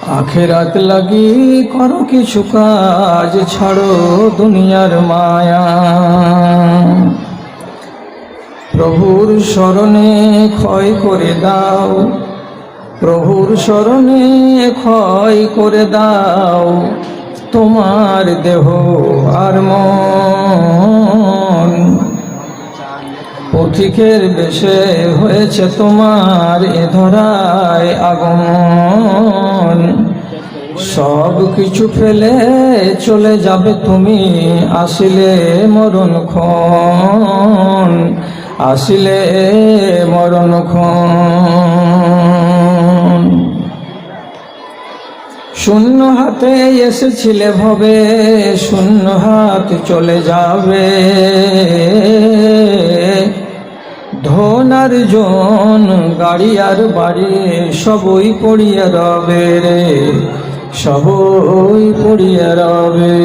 আখিরাত লাগি করো কিছু কাজ, ছাড়ো দুনিয়ার মায়া। প্রভুর শরণে ক্ষয় করে দাও, প্রভুর শরণে ক্ষয় করে দাও তোমার দেহ আর মন। পথিকের বেশে হয়েছে তোমার এ ধরায় আগমন। সব কিছু ফেলে চলে যাবে তুমি, আসিলে মরণক্ষণ, আসিলে মরণক্ষণ। শূন্য হাতে এসেছিলে ভবে, শূন্য হাত চলে যাবে। ধন আর জন, গাড়ি আর বাড়ি সবই পড়িয়া রবে রে, সবই পড়িয়া রবে।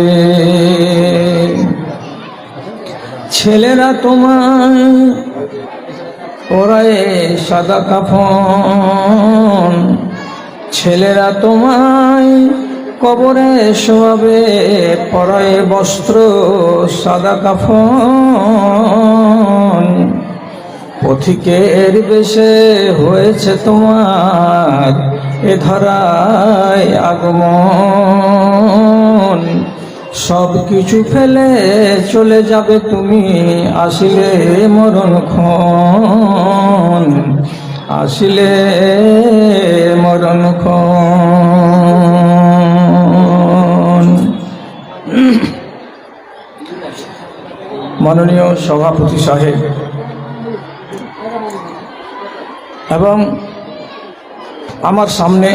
ছেলেরা তোমায় পরায় সাদা কাফন, ছেলেরা তোমায় কবরে শোয়াবে পরায় বস্ত্র সাদা কাফন। পথিকের বেশে হয়েছে তোমার এ ধরায় আগমন। সব কিছু ফেলে চলে যাবে তুমি, আসিলে মরণক্ষণ, আসিলে মরণক্ষণ। মাননীয় সভাপতি সাহেব এবং আমার সামনে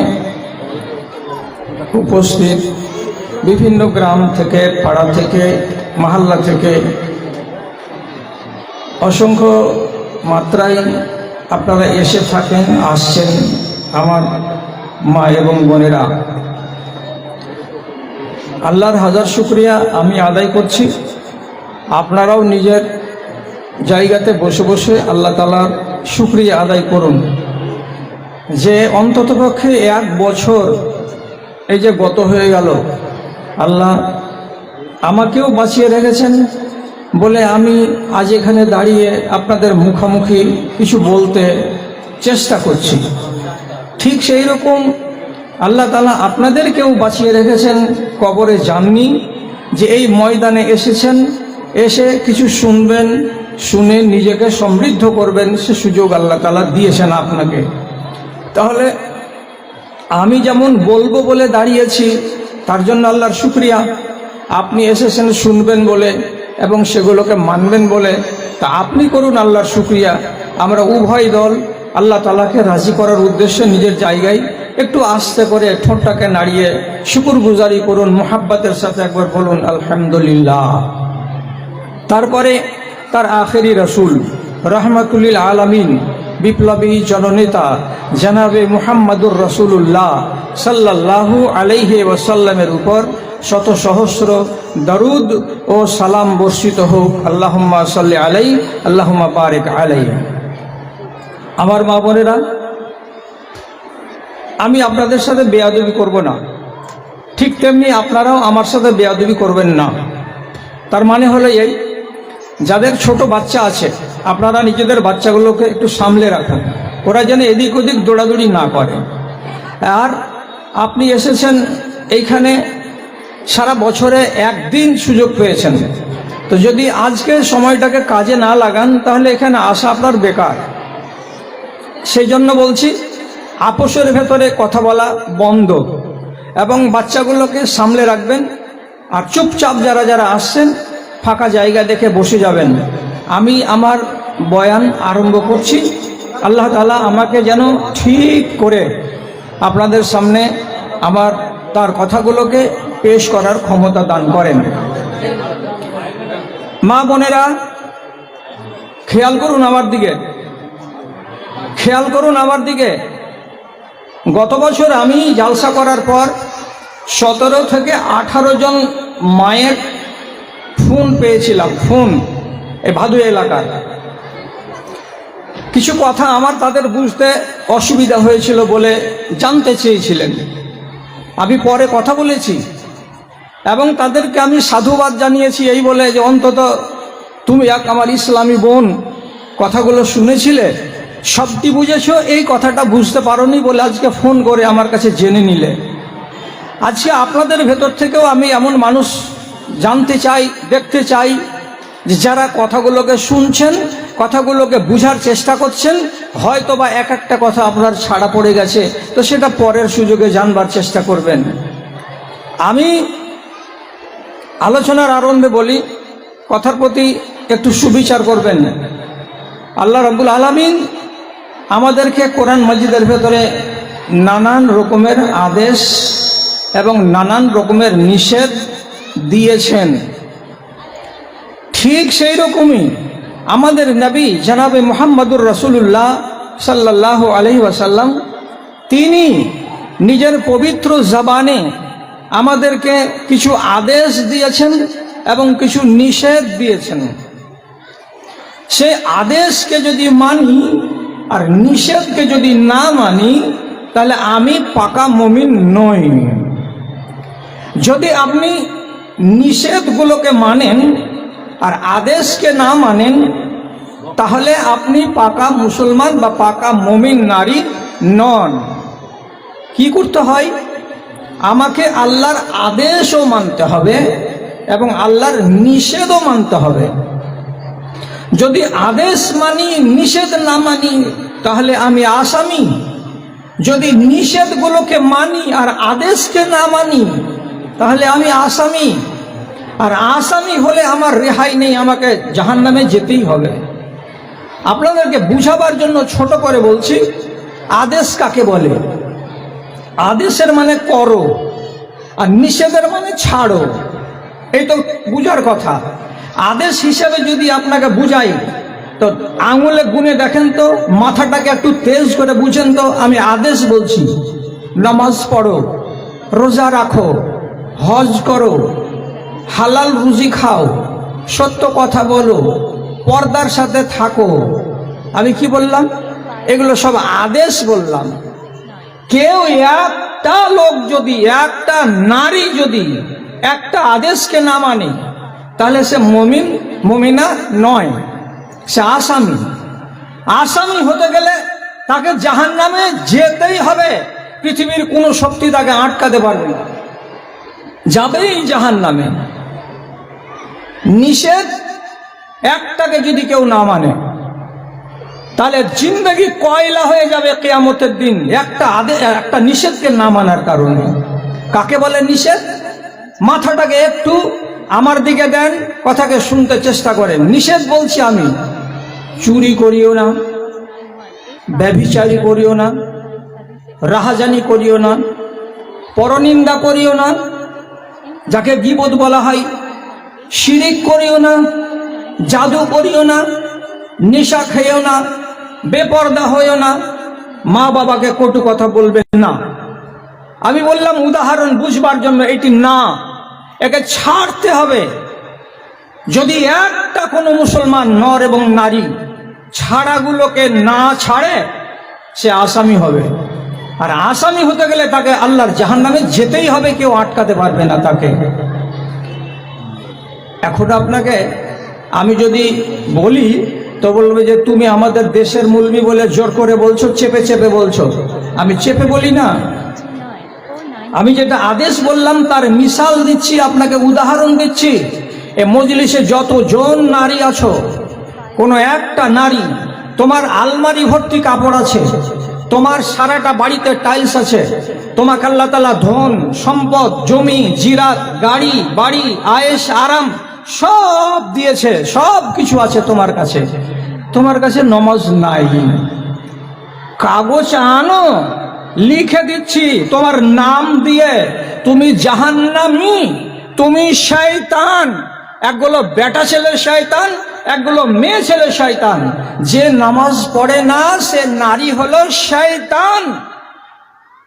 উপস্থিত বিভিন্ন গ্রাম থেকে, পাড়া থেকে, মহল্লা থেকে অসংখ্য মাত্রায় আপনারা এসে থাকেন, আসছেন আমার মা এবং বোনেরা, আল্লাহর হাজার শুকরিয়া আমি আদায় করছি। আপনারাও নিজের জায়গাতে বসে বসে আল্লাহ তাআলার শুকরিয়া আদায় করুন যে অন্ততপক্ষে 1 বছর এই যে গত হয়ে গেল, আল্লাহ আমাকেও বাঁচিয়ে রেখেছেন বলে আমি আজ এখানে দাঁড়িয়ে আপনাদের মুখোমুখি কিছু বলতে চেষ্টা করছি। ঠিক সেই রকম আল্লাহ তাআলা আপনাদেরকেও বাঁচিয়ে রেখেছেন, কবরে যাননি, যে এই ময়দানে এসেছেন, এসে কিছু শুনবেন, শুনে নিজেকে সমৃদ্ধ করবেন, সে সুযোগ আল্লাহ তাআলা দিয়েছেন আপনাকে। তাহলে আমি যেমন বলবো বলে দাঁড়িয়েছি তার জন্য আল্লাহর শুকরিয়া, আপনি এসেছেন শুনবেন বলে এবং সেগুলোকে মানবেন বলে, তা আপনি করুন আল্লাহর শুকরিয়া। আমরা উভয় দল আল্লাহ তাআলাকে রাজি করার উদ্দেশ্যে নিজের জায়গায় একটু আস্তে করে ঠোঁটটাকে নাড়িয়ে শুকরগুজারি করুন, মুহাব্বতের সাথে একবার বলুন আলহামদুলিল্লাহ। তারপরে তার আখেরি রসুল রহমাতুল আলামিন, বিপ্লবী জননেতা জনাবে মুহাম্মদুর রাসূলুল্লাহ সাল্লাল্লাহু আলাইহি ওয়াসাল্লামের উপর শত সহস্র দরুদ ও সালাম বর্ষিত হোক। আল্লাহুম্মা সাল্লি আলাইহি, আল্লাহুম্মা বারিক আলাইহি। আমার মা বোনেরা, আমি আপনাদের সাথে বেয়াদবি করব না, ঠিক তেমনি আপনারাও আমার সাথে বেয়াদবি করবেন না। তার মানে হলো এই, যাদের ছোট বাচ্চা আছে আপনারা নিজেদের বাচ্চাগুলোকে একটু সামলে রাখুন, ওরা যেন এদিক ওদিক দৌড়াদৌড়ি না করে। আর আপনি এসেছেন এইখানে, সারা বছরে একদিন সুযোগ পেয়েছেন, তো যদি আজকে সময়টাকে কাজে না লাগান তাহলে এখানে আসা আপনার বেকার। সেই জন্য বলছি, আপোষের ভেতরে কথা বলা বন্ধ এবং বাচ্চাগুলোকে সামলে রাখবেন। আর চুপচাপ যারা যারা আসছেন ফাঁকা জায়গা দেখে বসে যাবেন। আমি আমার বয়ান আরম্ভ করছি, আল্লাহ তাআলা আমাকে যেন ঠিক করে আপনাদের সামনে আমার তার কথাগুলোকে পেশ করার ক্ষমতা দান করেন। মা বোনেরা, খেয়াল করুন আমার দিকে, খেয়াল করুন আমার দিকে। গত বছর আমি জালসা করার পর 17 থেকে 18 জন মায়ের ফোন পেয়েছিলাম, ফোন এই ভাদু এলাকার। কিছু কথা আমার তাদের বুঝতে অসুবিধা হয়েছিল বলে জানতে চেয়েছিলেন। আমি পরে কথা বলেছি এবং তাদেরকে আমি সাধুবাদ জানিয়েছি এই বলে যে অন্তত তুমি এক আমার ইসলামী বোন, কথাগুলো শুনেছিলে, সবটি বুঝেছো, এই কথাটা বুঝতে পারোনি বলে আজকে ফোন করে আমার কাছে জেনে নিলে। আজকে আপনাদের ভেতর থেকেও আমি এমন মানুষ জানতে চাই, দেখতে চাই যে যারা কথাগুলোকে শুনছেন, কথাগুলোকে বুঝার চেষ্টা করছেন, হয়তো বা এক একটা কথা আপনার ছাড়া পড়ে গেছে, তো সেটা পরের সুযোগে জানবার চেষ্টা করবেন। আমি আলোচনার আরম্ভে বলি, কথার প্রতি একটু সুবিচার করবেন। আল্লাহ রাব্বুল আলামিন আমাদেরকে কোরআন মাজিদের ভেতরে নানান রকমের আদেশ এবং নানান রকমের নিষেধ দিয়েছেন। ঠিক সেই রকমই আমাদের নবী জনাবে মুহাম্মদুর রাসূলুল্লাহ সাল্লাল্লাহু আলাইহি ওয়াসাল্লাম তিনি নিজের পবিত্র জবানে আমাদেরকে কিছু আদেশ দিয়েছেন এবং কিছু নিষেধ দিয়েছেন। সেই আদেশকে যদি মানি আর নিষেধকে যদি না মানি তাহলে আমি পাকা মুমিন নই। যদি আপনি নিষেধগুলোকে মানেন আর আদেশকে না মানেন তাহলে আপনি পাকা মুসলমান বা পাকা মুমিন নারী নন। কি করতে হয়? আমাকে আল্লাহর আদেশও মানতে হবে এবং আল্লাহর নিষেধও মানতে হবে। যদি আদেশ মানি নিষেধ না মানি তাহলে আমি আসামি। যদি নিষেধগুলোকে মানি আর আদেশকে না মানি তাহলে আমি আসামি। আর আসামি হলে আমার রেহাই নেই, আমাকে জাহান্নামে যেতেই হবে। আপনাদেরকে বুঝাবার জন্য ছোট করে বলছি, আদেশ কাকে বলে? আদেশের মানে করো আর নিষেধের মানে ছাড়ো, এই তো বুঝার কথা। আদেশ হিসাবে যদি আপনাকে বুঝাই তো আঙুলে গুনে দেখেন তো, মাথাটাকে একটু তেজ করে বুঝেন তো। আমি আদেশ বলছি নামাজ পড়ো, রোজা রাখো, হজ করো, হালাল রুজি খাও, সত্য কথা বলো, পর্দার সাথে থাকো। আমি কি বললাম? এগুলো সব আদেশ বললাম। কেউ একটা লোক যদি, একটা নারী যদি একটা আদেশকে না মানে তাহলে সে মুমিন মুমিনা নয়, সে আসামি। আসামি হতে গেলে তাকে জাহান্নামে যেতেই হবে। পৃথিবীর কোনো শক্তি তাকে আটকাতে পারবে না, যাবেই জাহান্নামে। নিষেধ একটাকে যদি কেউ না মানে তাহলে জিন্দগি কয়লা হয়ে যাবে কিয়ামতের দিন, একটা নিষেধকে না মানার কারণে। কাকে বলে নিষেধ? মাথাটাকে একটু আমার দিকে দেন, কথাকে শুনতে চেষ্টা করেন। নিষেধ বলছি আমি, চুরি করিও না, ব্যভিচারী করিও না, রাহাজানি করিও না, পরনিন্দা করিও না, যাকে গীবত বলা হয়, শিরিক করিও না, জাদু করিও না, নেশা খেয়েও না, বেপর্দা হইও না, মা বাবাকে কটু কথা বলবেন না। আমি বললাম উদাহরণ বুঝবার জন্য, এটি না, একে ছাড়তে হবে। যদি একটা কোনো মুসলমান নর এবং নারী ছাড়াগুলোকে না ছাড়ে সে আসামি হবে। আর আসামি হতে গেলে তাকে আল্লাহর জাহান্নামে যেতেই হবে, কেউ আটকাতে পারবে না তাকে। এখন আপনাকে আমি যদি বলি তো বলবে যে তুমি আমাদের দেশের মুলবি বলে জোর করে বলছো, চেপে চেপে বলছো। আমি চেপে বলি না, আমি যেটা আদেশ বললাম তার মিসাল দিচ্ছি, আপনাকে উদাহরণ দিচ্ছি। এ মজলিসে যতজন নারী আছো, কোনো একটা নারী, তোমার আলমারি ভর্তি কাপড় আছে, তোমার সারাটা বাড়িতে টাইলস আছে, তোমাকে আল্লাহ তাআলা ধন সম্পদ, জমি জিরাত, গাড়ি বাড়ি, আয়েশ আরাম সব দিয়েছে, সব কিছু আছে তোমার কাছে। তোমার কাছে নমাজ নাই। কাগজ আনো, লিখে দিচ্ছি তোমার নাম দিয়ে, তুমি জাহান্নামী, তুমি শয়তান। একগুলো বেটা ছেলের শয়তান, একগুলো মেয়ে ছেলের শয়তান। যে নামাজ পড়ে না সে নারী হলো শয়তান,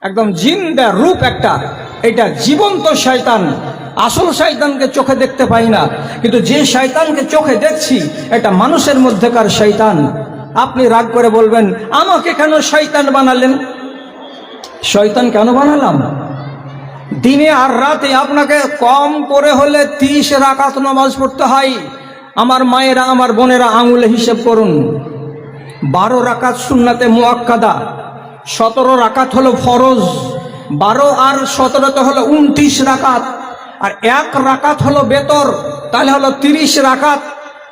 একদম জিন্দা রূপ একটা, এটা জীবন্ত শয়তান। আসল শয়তানকে চোখে দেখতে পাই না, কিন্তু যে শয়তানকে চোখে দেখছি এটা মানুষের মধ্যেকার শয়তান। আপনি রাগ করে বলবেন, আমাকে কেন শয়তান বানালেন? শয়তান কেন বানালাম? দিনে আর রাতে আপনাকে কম করে হলে 30 রাকাত নামাজ পড়তে হয়। আমার মায়েরা, আমার বোনেরা, আঙুলে হিসেব করুন। 12 রাকাত সুন্নাতে মুআক্কাদা, 17 রাকাত হলো ফরজ, 12 আর 17 হলো 29 রাকাত, আর 1 রাকাত হলো বেতর, তাহলে হলো 30 রাকাত।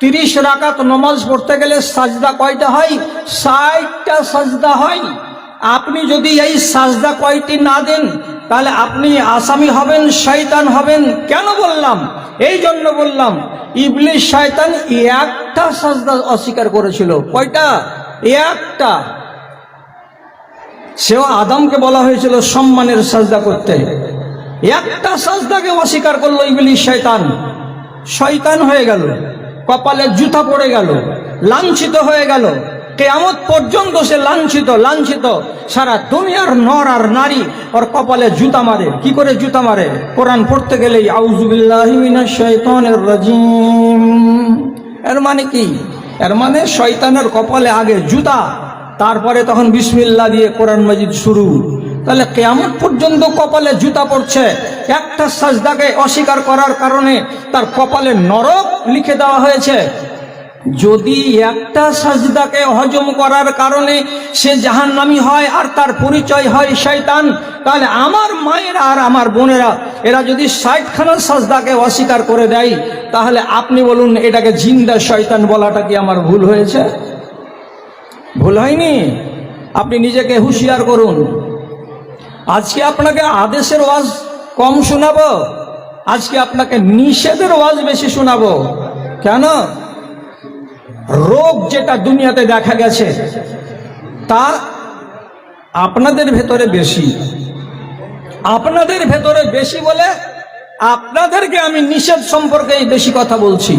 30 রাকাত নামাজ পড়তে গেলে সাজদা কয়টা হয়? 60টা সাজদা হয়। আপনি যদি এই সাজদা কয়টি না দেন, তাহলে আপনি আসামি হবেন, শয়তান হবেন। কেন বললাম? এই জন্য বললাম, ইবলিস শয়তান একটা সাজদা অস্বীকার করেছিল। কয়টা? একটা। সেও আদমকে বলা হয়েছিল সম্মানের সাজদা করতে, একটা সাজদাকে অস্বীকার করলো ইবলিস শয়তান। শয়তান হয়ে গেল, কপালে জুতা পড়ে গেল, লাঞ্ছিত হয়ে গেল। কিয়ামত পর্যন্ত সে লাঞ্ছিত। সারা দুনিয়ার নর আর নারী ওর কপালে জুতা মারে। কি করে জুতা মারে? কোরআন পড়তে গেলেই আউযু বিল্লাহি মিনাশ শাইতানির রাজিম। এর মানে কি? এর মানে শয়তানের কপালে আগে জুতা, তারপরে তখন বিসমিল্লাহ দিয়ে কোরআন মাজিদ শুরু। তাহলে কিয়ামত পর্যন্ত কপালে জুতা পড়ছে। একটা সাজদাকে অস্বীকার করার কারণে তার কপালে নরক লিখে দেওয়া হয়েছে। যদি একটা সাজদাকে হজম করার কারণে সে জাহান্নামী হয় আর তার পরিচয় হয় শয়তান, তাহলে আমার মায়েরা আর আমার বোনেরা এরা যদি 60খানা সাজদাকে অস্বীকার করে দেয়, তাহলে আপনি বলুন, এটাকে জিন্দা শয়তান বলাটা কি আমার ভুল হয়েছে? ভুল হয়নি। আপনি নিজেকে হুঁশিয়ার করুন। আজকে আপনাকে আদেশের ওয়াজ কম শোনাবো, আজকে আপনাকে নিষেধের ওয়াজ বেশি শোনাবো। কেন? রোগ যেটা দুনিয়াতে দেখা গেছে তা আপনাদের ভেতরে বেশি। আপনাদের ভেতরে বেশি বলে আপনাদেরকে আমি নিষেধ সম্পর্কে বেশি কথা বলছি।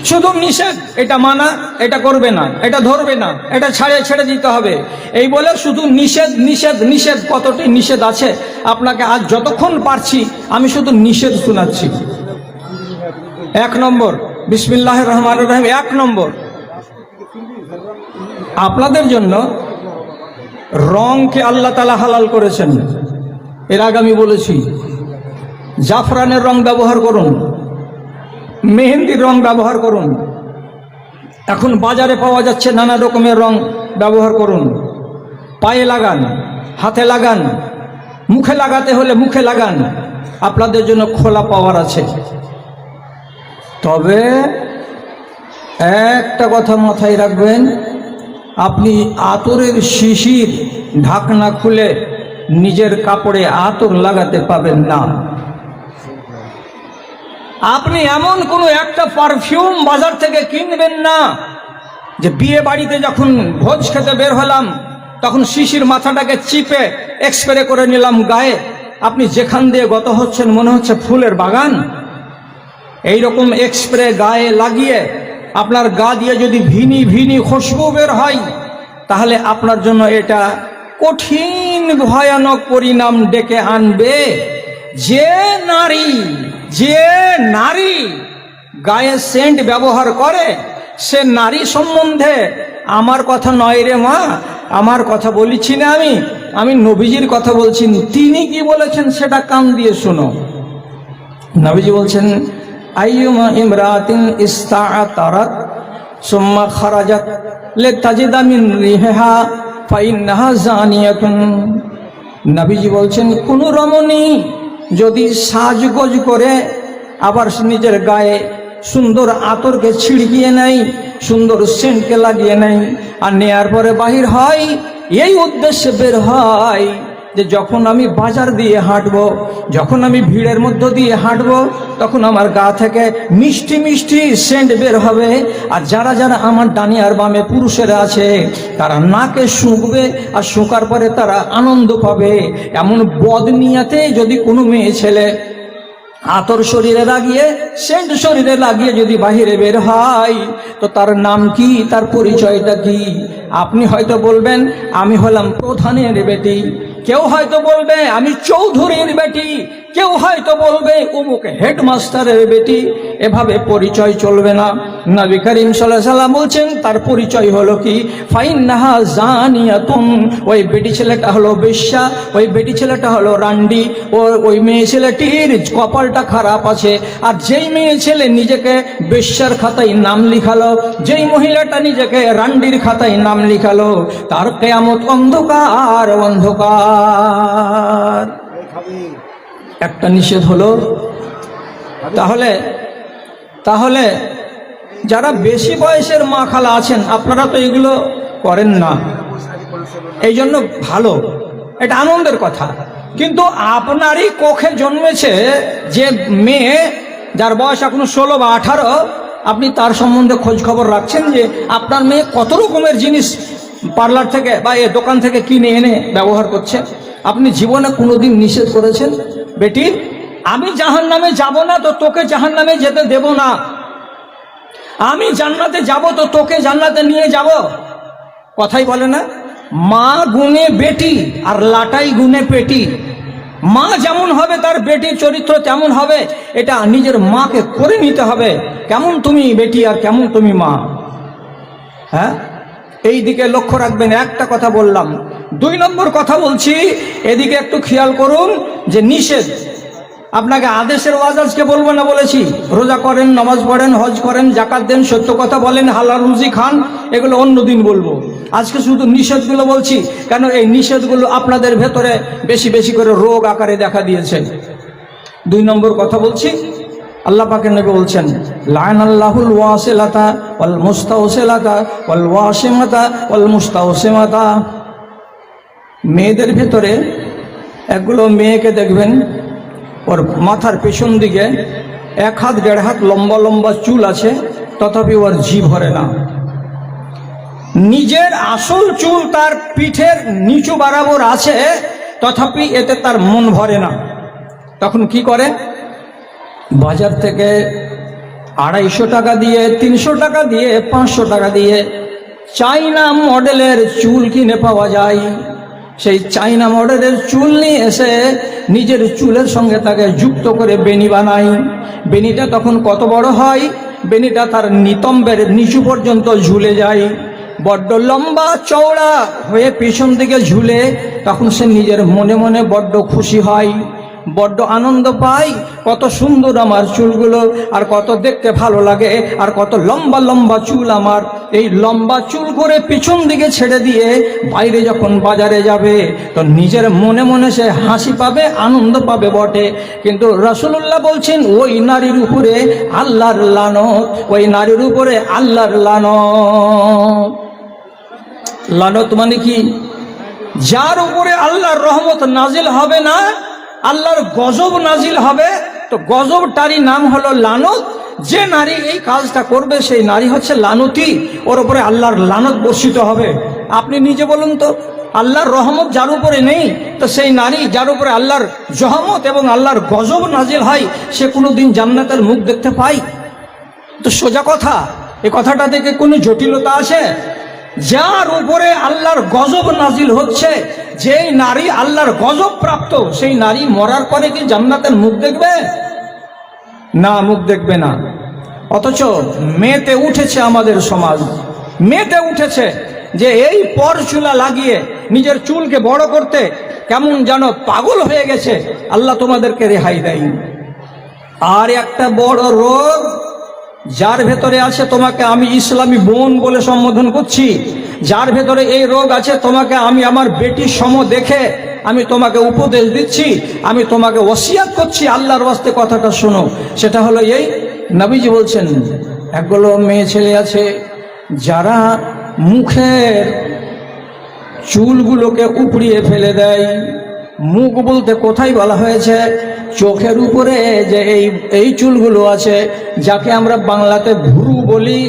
শুধু নিষেধ, এটা মানা, এটা করবে না, এটা ধরবে না, এটা ছেড়ে দিতে হবে, এই বলে শুধু নিষেধ নিষেধ নিষেধ। কতটি নিষেধ আছে আপনাকে আজ যতক্ষণ পারছি আমি শুধু নিষেধ শোনাচ্ছি। 1 নম্বর, বিসমিল্লাহির রহমানির রহিম। 1 নম্বর, আপনাদের জন্য রংকে আল্লাহ তাআলা হালাল করেছেন। এর আগে আমি বলেছি, জাফরানের রং ব্যবহার করুন, মেহেন্দির রং ব্যবহার করুন। এখন বাজারে পাওয়া যাচ্ছে নানা রকমের রং, ব্যবহার করুন। পায়ে লাগান, হাতে লাগান, মুখে লাগাতে হলে মুখে লাগান। আপনাদের জন্য খোলা পাওয়ার আছে। তবে একটা কথা মাথায় রাখবেন, আপনি আতরের শিশির ঢাকনা খুলে নিজের কাপড়ে আতর লাগাতে পাবেন না। আপনি এমন কোনো একটা পারফিউম বাজার থেকে কিনবেন না যে বিয়ে বাড়িতে যখন ভোজ খেতে বের হলাম তখন শিশির মাথাটাকে চিপে এক্সপ্রে করে নিলাম গায়ে। আপনি যেখান দিয়ে গত হচ্ছেন মনে হচ্ছে ফুলের বাগান। এইরকম এক্সপ্রে গায়ে লাগিয়ে আপনার গা দিয়ে যদি ভিনি ভিনি খুশবু বের হয়, তাহলে আপনার জন্য এটা কঠিন ভয়ানক পরিণাম ডেকে আনবে। যে নারী গায়ে সেন্ট ব্যবহার করে, সে নারী সম্বন্ধে আমার কথা নয় রে মা, আমার কথা বলছি না, আমি নবীজির কথা বলছি। তিনি কি বলেছেন সেটা কান দিয়ে শোনো। নবীজি বলছেন, আইয়ুমা ইমরাতিন ইস্তাআতারাত সুম্মা খারাজাত লিতাজিদা মিন রিহা ফাইন্নাহা জানিয়াতুন। নবীজি বলছেন, কোন রমণী যদি সাজগোজ করে আবার নিজের গায়ে সুন্দর আতরকে ছিড়কিয়ে নেয়, সুন্দর সেন্টকে লাগিয়ে নেয়, আর নেয়ার পরে বাহির হয়, এই উদ্দেশ্যে বের হয় যে যখন আমি বাজার দিয়ে হাঁটবো, যখন আমি ভিড়ের মধ্য দিয়ে হাঁটবো, তখন আমার গা থেকে মিষ্টি মিষ্টি সেন্ট বের হবে। আর যারা যারা আমার ডানে আর বামে পুরুষেরা আছে, তারা নাকে শুঁকবে, আর শুঁকার পরে তারা আনন্দ পাবে। এমন বদনিয়াতে যদি কোনো মেয়ে ছেলে আতর শরীরে লাগিয়ে, সেন্ট শরীরে লাগিয়ে যদি বাহিরে বের হয়, তো তার নাম কি, তার পরিচয়টা কি? আপনি হয়তো বলবেন আমি হলাম প্রধানের বেটি, কেউ হয়তো বলবে আমি চৌধুরীর বেটি, কেউ হয়তো বলবে অমুক হেডমাস্টারের বেটি। এভাবে পরিচয় চলবে না। নবী করিম সাল্লাল্লাহু আলাইহি সাল্লাম বলছেন তার পরিচয় হলো কি, ফাইন্নাহা জানিয়াতুন, ওই বেটি ছেলেটা হলো বেশ্যা, ওই বেটি ছেলেটা হলো রান্ডি, ওই মেয়ে ছেলেটির কপালটা খারাপ আছে। আর যেই মেয়ে ছেলে নিজেকে বেশ্যার খাতায় নাম লিখালো, যেই মহিলাটা নিজেকে রান্ডির খাতায় নাম লিখালো, তার কিয়ামত অন্ধকার অন্ধকার। একটা নিষেধ হলো। তাহলে যারা বেশি বয়সের মা খালা আছেন আপনারা তো এগুলো করেন না, এই জন্য ভালো, এটা আনন্দের কথা। কিন্তু আপনারই কোখে জন্মেছে যে মেয়ে, যার বয়স এখনো 16 বা 18, আপনি তার সম্বন্ধে খোঁজ খবর রাখছেন যে আপনার মেয়ে কত রকমের জিনিস পার্লার থেকে বা এ দোকান থেকে কিনে এনে ব্যবহার করছে। আপনি জীবনে কোনোদিন নিষেধ করেছেন, বেটি আমি জাহান্নামে যাব না তো তোকে জাহান্নামে যেতে দেব না, আমি জান্নাতে যাব তো তোকে জান্নাতে নিয়ে যাব? কথাই বলে না, মা গুণে বেটি আর লাটাই গুণে পেটি। মা যেমন হবে তার বেটির চরিত্র তেমন হবে, এটা নিজের মাকে করে নিতে হবে। কেমন তুমি বেটি আর কেমন তুমি মা, হ্যাঁ, এই দিকে লক্ষ্য রাখবেন। একটা কথা বললাম। 2 নম্বর কথা বলছি, এদিকে একটু খেয়াল করুন যে নিষেধ। আপনাকে আদেশের ওয়াজ আজকে বলবো না বলেছি, রোজা করেন, নামাজ পড়েন, হজ করেন, জাকাত দেন, সত্য কথা বলেন, হালাল রুজি খান, এগুলো অন্যদিন বলবো। আজকে শুধু নিষেধগুলো বলছি, কেন এই নিষেধগুলো আপনাদের ভেতরে বেশি বেশি করে রোগ আকারে দেখা দিয়েছে। 2 নম্বর কথা বলছি, আল্লাহ পাকের নবী বলছেন, লা'নাল্লাহুল ওয়াসিলাতা ওয়াল মুস্তাওসিলাতা ওয়াল ওয়াসিমাতা ওয়াল মুস্তাওসিমাতা। মেয়েদের ভেতরে একগুলো মেয়েকে দেখবেন, ওর মাথার পেছন দিকে 1 হাত 1.5 হাত লম্বা লম্বা চুল আছে, তথাপি ওর জিভ ভরে না। নিজের আসল চুল তার পিঠের নিচু বরাবর আছে, তথাপি এতে তার মন ভরে না। তখন কি করে? বাজার থেকে 250 টাকা দিয়ে, 300 টাকা দিয়ে, 500 টাকা দিয়ে চাইনা মডেলের চুল কিনে পাওয়া যায়। সেই চাইনা মডেলের চুল নিয়ে এসে নিজের চুলের সঙ্গে তাকে যুক্ত করে বেনি বানাই। বেনিটা তখন কত বড় হয়? বেনিটা তার নিতম্বের নিচু পর্যন্ত ঝুলে যায়, বড্ড লম্বা চওড়া হয়ে পিছন দিকে ঝুলে। তখন সে নিজের মনে মনে বড্ড খুশি হয়, বড্ড আনন্দ পাই, কত সুন্দর আমার চুলগুলো, আর কত দেখতে ভালো লাগে, আর কত লম্বা লম্বা চুল আমার। এই লম্বা চুল করে পিছন দিকে ছেড়ে দিয়ে বাইরে যখন বাজারে যাবে তো নিজের মনে মনে সে হাসি পাবে, আনন্দ পাবে বটে, কিন্তু রাসূলুল্লাহ বলছেন ওই নারীর উপরে আল্লাহর লানত, ওই নারীর উপরে আল্লাহর লানত। লানত মানে কি? যার উপরে আল্লাহর রহমত নাজিল হবে না, আল্লাহর গজব নাজিল হবে, তো গজবটারই নাম হলো লানত। যে নারী এই কাজটা করবে সেই নারী হচ্ছে লানতি, ওর উপরে আল্লাহর লানত বর্ষিত হবে। আপনি নিজে বলুন তো, আল্লাহর রহমত যার উপরে নেই, তো সেই নারী যার উপরে আল্লাহর রহমত এবং আল্লাহর গজব নাজিল হয়, সে কোনোদিন জান্নাতের মুখ দেখতে পায়? তো সোজা কথা, এই কথাটা থেকে কোনো জটিলতা আছে? যার উপরে আল্লাহর গজব নাজিল হচ্ছে, যেই নারী আল্লাহর গজব প্রাপ্ত, সেই নারী মরার পরে কি জান্নাতের মুখ দেখবে? না, মুখ দেখবে না। অথচ মেতে উঠেছে আমাদের সমাজ, মেতে উঠেছে যে এই পর চুলা লাগিয়ে নিজের চুলকে বড় করতে কেমন যেন পাগল হয়ে গেছে। আল্লাহ তোমাদেরকে রেহাই দেয়। আর একটা বড় রোগ যার ভেতরে আছে, তোমাকে আমি ইসলামী বোন বলে সম্বোধন করছি, যার ভেতরে এই রোগ আছে, তোমাকে আমি আমার বেটির সম দেখে আমি তোমাকে উপদেশ দিচ্ছি, আমি তোমাকে ওসিয়াত করছি, আল্লাহর ওয়াস্তে কথাটা শোনো। সেটা হলো এই, নবীজি বলছেন একগুলো মেয়ে ছেলে আছে যারা মুখের চুলগুলোকে উপড়িয়ে ফেলে দেয়। মুখ বলতে কোথায় বলা হয়েছে? চোখের উপরে যে এই চুলগুলো আছে, যাকে আমরা বাংলাতে ভুরু বলি,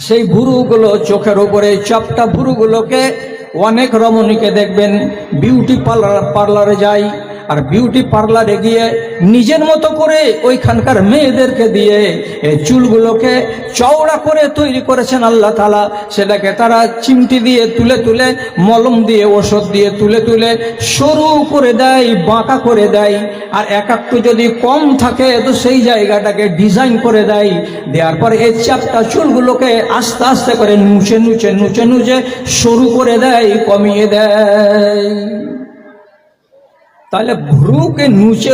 সেই ভুরুগুলো চোখের উপরে, চপটা ভুরুগুলোকে অনেক রমণীকে দেখবেন বিউটি পার্লারে যায়, আর বিউটি পার্লারে গিয়ে নিজের মতো করে ওইখানকার মেয়েদেরকে দিয়ে এই চুলগুলোকে চওড়া করে তৈরি করেছেন আল্লাহ তাআলা। সেটাকে তারা চিমটি দিয়ে তুলে তুলে, মলম দিয়ে, ওষুধ দিয়ে তুলে তুলে সরু করে দেয়, বাঁকা করে দেয়। আর একটু যদি কম থাকে তো সেই জায়গাটাকে ডিজাইন করে দেয়। দেওয়ার পরে এই চ্যাপটা চুলগুলোকে আস্তে আস্তে করে নুচে নুচে নুচে নুচে সরু করে দেয়, কমিয়ে দেয়। তাহলে ভ্রুকে নুচে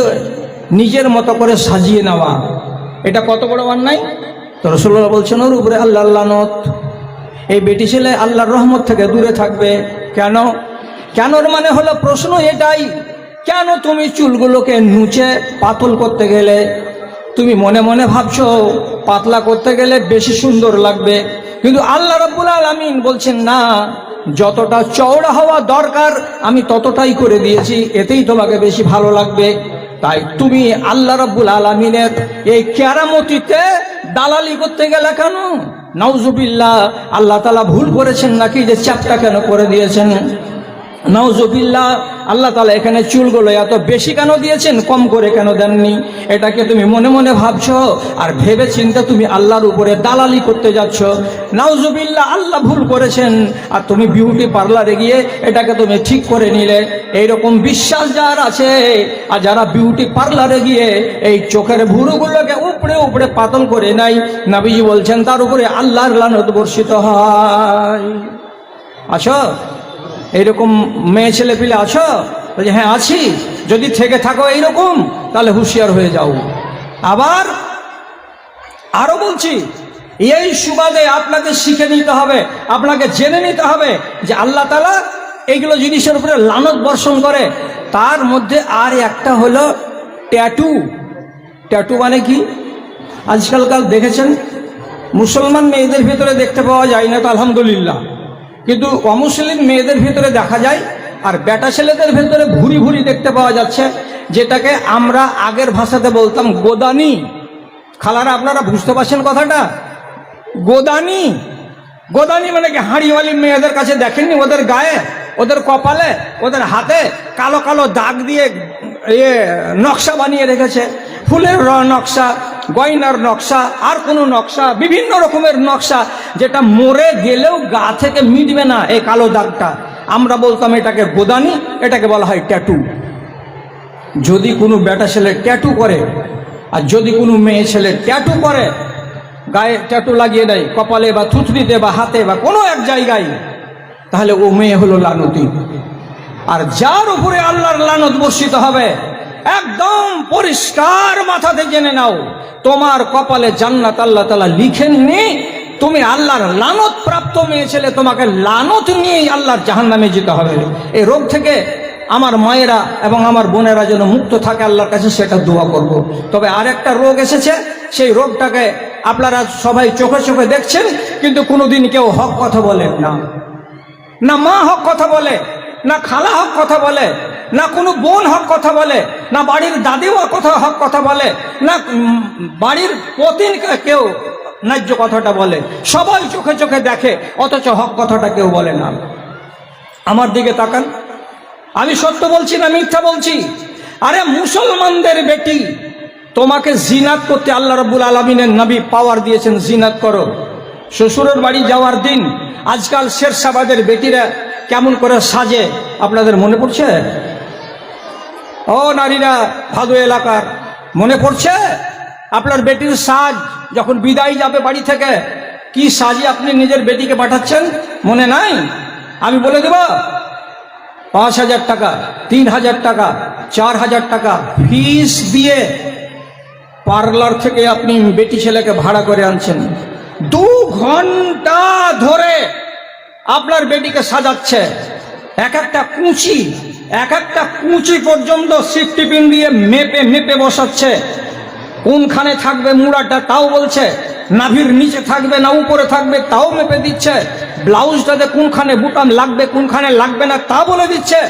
নিজের মতো করে সাজিয়ে নেওয়া, এটা কত বড় অন্যায়। তো রাসূলুল্লাহ বলছেন ওর উপরে আল্লাহর লানত। এই বেটি ছেলে আল্লাহর রহমত থেকে দূরে থাকবে। কেন? কেনর মানে হলো প্রশ্ন এটাই, কেন তুমি চুলগুলোকে নুচে পাতল করতে গেলে? তুমি মনে মনে ভাবছো পাতলা করতে গেলে বেশি সুন্দর লাগবে, কিন্তু আল্লাহ রাব্বুল আলামিন বলছেন না, যতটা চওড়া হওয়া দরকার আমি ততটাই করে দিয়েছি, এতেই তোমাকে বেশি ভালো লাগবে। তাই তুমি আল্লাহ রাব্বুল আলামিনের এই কেরামতিতে দালালি করতে গেলে কেন? নাউজুবিল্লাহ, আল্লাহ তাআলা ভুল করেছেন নাকি যে চ্যাপটা কেন করে দিয়েছেন? নাউজুবিল্লাহ, আল্লাহ তাআলা এখানে চুলগুলো এত বেশি কেন দিয়েছেন, কম করে কেন দেননি? এটাকে তুমি মনে মনে ভাবছো, আর ভেবে চিন্তে তুমি আল্লাহর উপরে দালালি করতে যাচ্ছ। নাউজুবিল্লাহ, আল্লাহ ভুল করেছেন, আর তুমি বিউটি পার্লারে গিয়ে এটাকে তুমি ঠিক করে নিলে। এইরকম বিশ্বাস যার আছে, আর যারা বিউটি পার্লারে গিয়ে এই চোখের ভুরুগুলোকে উপড়ে উপড়ে পাতল করে নেয়, নবীজি বলছেন তার উপরে আল্লাহর লানত বর্ষিত হয়। আছো এইরকম মেয়ে ছেলে পিলে আছো? বলছে হ্যাঁ আছি। যদি থেকে থাকো এইরকম, তাহলে হুঁশিয়ার হয়ে যাও। আবার আরো বলছি, এই সুবাদে আপনাকে শিখে নিতে হবে, আপনাকে জেনে নিতে হবে যে আল্লাহ তাআলা এইগুলো জিনিসের উপরে লানত বর্ষণ করে। তার মধ্যে আর একটা হলো ট্যাটু। ট্যাটু মানে কি? আজকালকাল দেখেছেন মুসলমান মেয়েদের ভিতরে দেখতে পাওয়া যায় না তো আলহামদুলিল্লাহ, কিন্তু অমুসলিম মেয়েদের ভিতরে দেখা যায়। আর বেটা ছেলেদের ভিতরে ভুরি ভুরি দেখতে পাওয়া যাচ্ছে, যেটাকে আমরা আগের ভাষাতে বলতাম গোদানি। খালারা আপনারা বুঝতে পারছেন কথাটা? গোদানি, গোদানি মানে কি? হাঁড়িওয়ালি মেয়েদের কাছে দেখেননি ওদের গায়ে, ওদের কপালে, ওদের হাতে কালো কালো দাগ দিয়ে নকশা বানিয়ে রেখেছে, ফুলের নকশা, গয়নার নকশা, আর কোনো নকশা, বিভিন্ন রকমের নকশা, যেটা মরে গেলেও গা থেকে মিটবে না এই কালো দাগটা। আমরা বলতাম এটাকে গোদানি, এটাকে বলা হয় ট্যাটু। যদি কোনো বেটা ছেলে ট্যাটু করে, আর যদি কোনো মেয়ে ছেলে ট্যাটু করে, গায়ে ট্যাটু লাগিয়ে দেয় কপালে বা থুতনিতে বা হাতে বা কোনো এক জায়গায়, তাহলে ও মেয়ে হলো লানতি। আর যার উপরে আল্লাহর লানত বর্ষিত হবে, একদম পরিষ্কার মাথাতে জেনে নাও, তোমার কপালে জান্নাত আল্লাহ তাআলা লিখেননি। তুমি আল্লাহর লানত প্রাপ্ত মেয়ে ছেলে, তোমাকে লানত নিয়েই আল্লাহর জাহান্নামে যেতে হবে। এই রোগ থেকে আমার মায়েরা এবং আমার বোনেরা যেন মুক্ত থাকে আল্লাহর কাছে, সেটা দোয়া করব। তবে আরেকটা রোগ এসেছে, সেই রোগটাকে আপনারা সবাই চোখে চোখে দেখছেন, কিন্তু কোনোদিন কেউ হক কথা বলেন না। না মা হক কথা বলে, না খালা হক কথা বলে, না কোনো বোন হক কথা বলে, না বাড়ির দাদিও হক কথা বলে, না বাড়ির পতিন কেউ ন্যায্য কথাটা বলে। সবাই চোখে চোখে দেখে, অথচ হক কথাটা কেউ বলে না। আমার দিকে তাকান, আমি সত্য বলছি না মিথ্যা বলছি? আরে মুসলমানদের বেটি, তোমাকে জিনাত করতে আল্লাহ রাব্বুল আলামিনের নবী পাওয়ার দিয়েছেন, জিনাত করো। শ্বশুরের বাড়ি যাওয়ার দিন আজকাল শেরশাবাদের বেটিরা কেমন করে সাজে, আপনাদের মনে পড়ছে? ও নারীরা ভাদু এলাকার, মনে পড়ছে আপনার বেটির সাজ? যখন বিদায় যাবে বাড়ি থেকে, কি সাজে আপনি নিজের বেটিকে পাঠাচ্ছেন, মনে নাই? আমি বলে দেব, 5,000 টাকা, 3,000 টাকা, 4,000 টাকা ফিস দিয়ে পার্লার থেকে আপনি বেটি ছেলেকে ভাড়া করে আনছেন। 2 ঘন্টা ধরে আপনার বেটিকে সাজাচ্ছে, এক একটা কুচি পর্যন্ত সিফটি পিন দিয়ে মেপে মেপে বসাচ্ছে। কোনখানে থাকবে মুড়াটা তাও বলছে, নাভির নিচে থাকবে না উপরে থাকবে তাও মেপে দিচ্ছে, ব্লাউজটাতে কোনখানে বুটাম লাগবে কোনখানে লাগবে না তা বলে দিচ্ছে।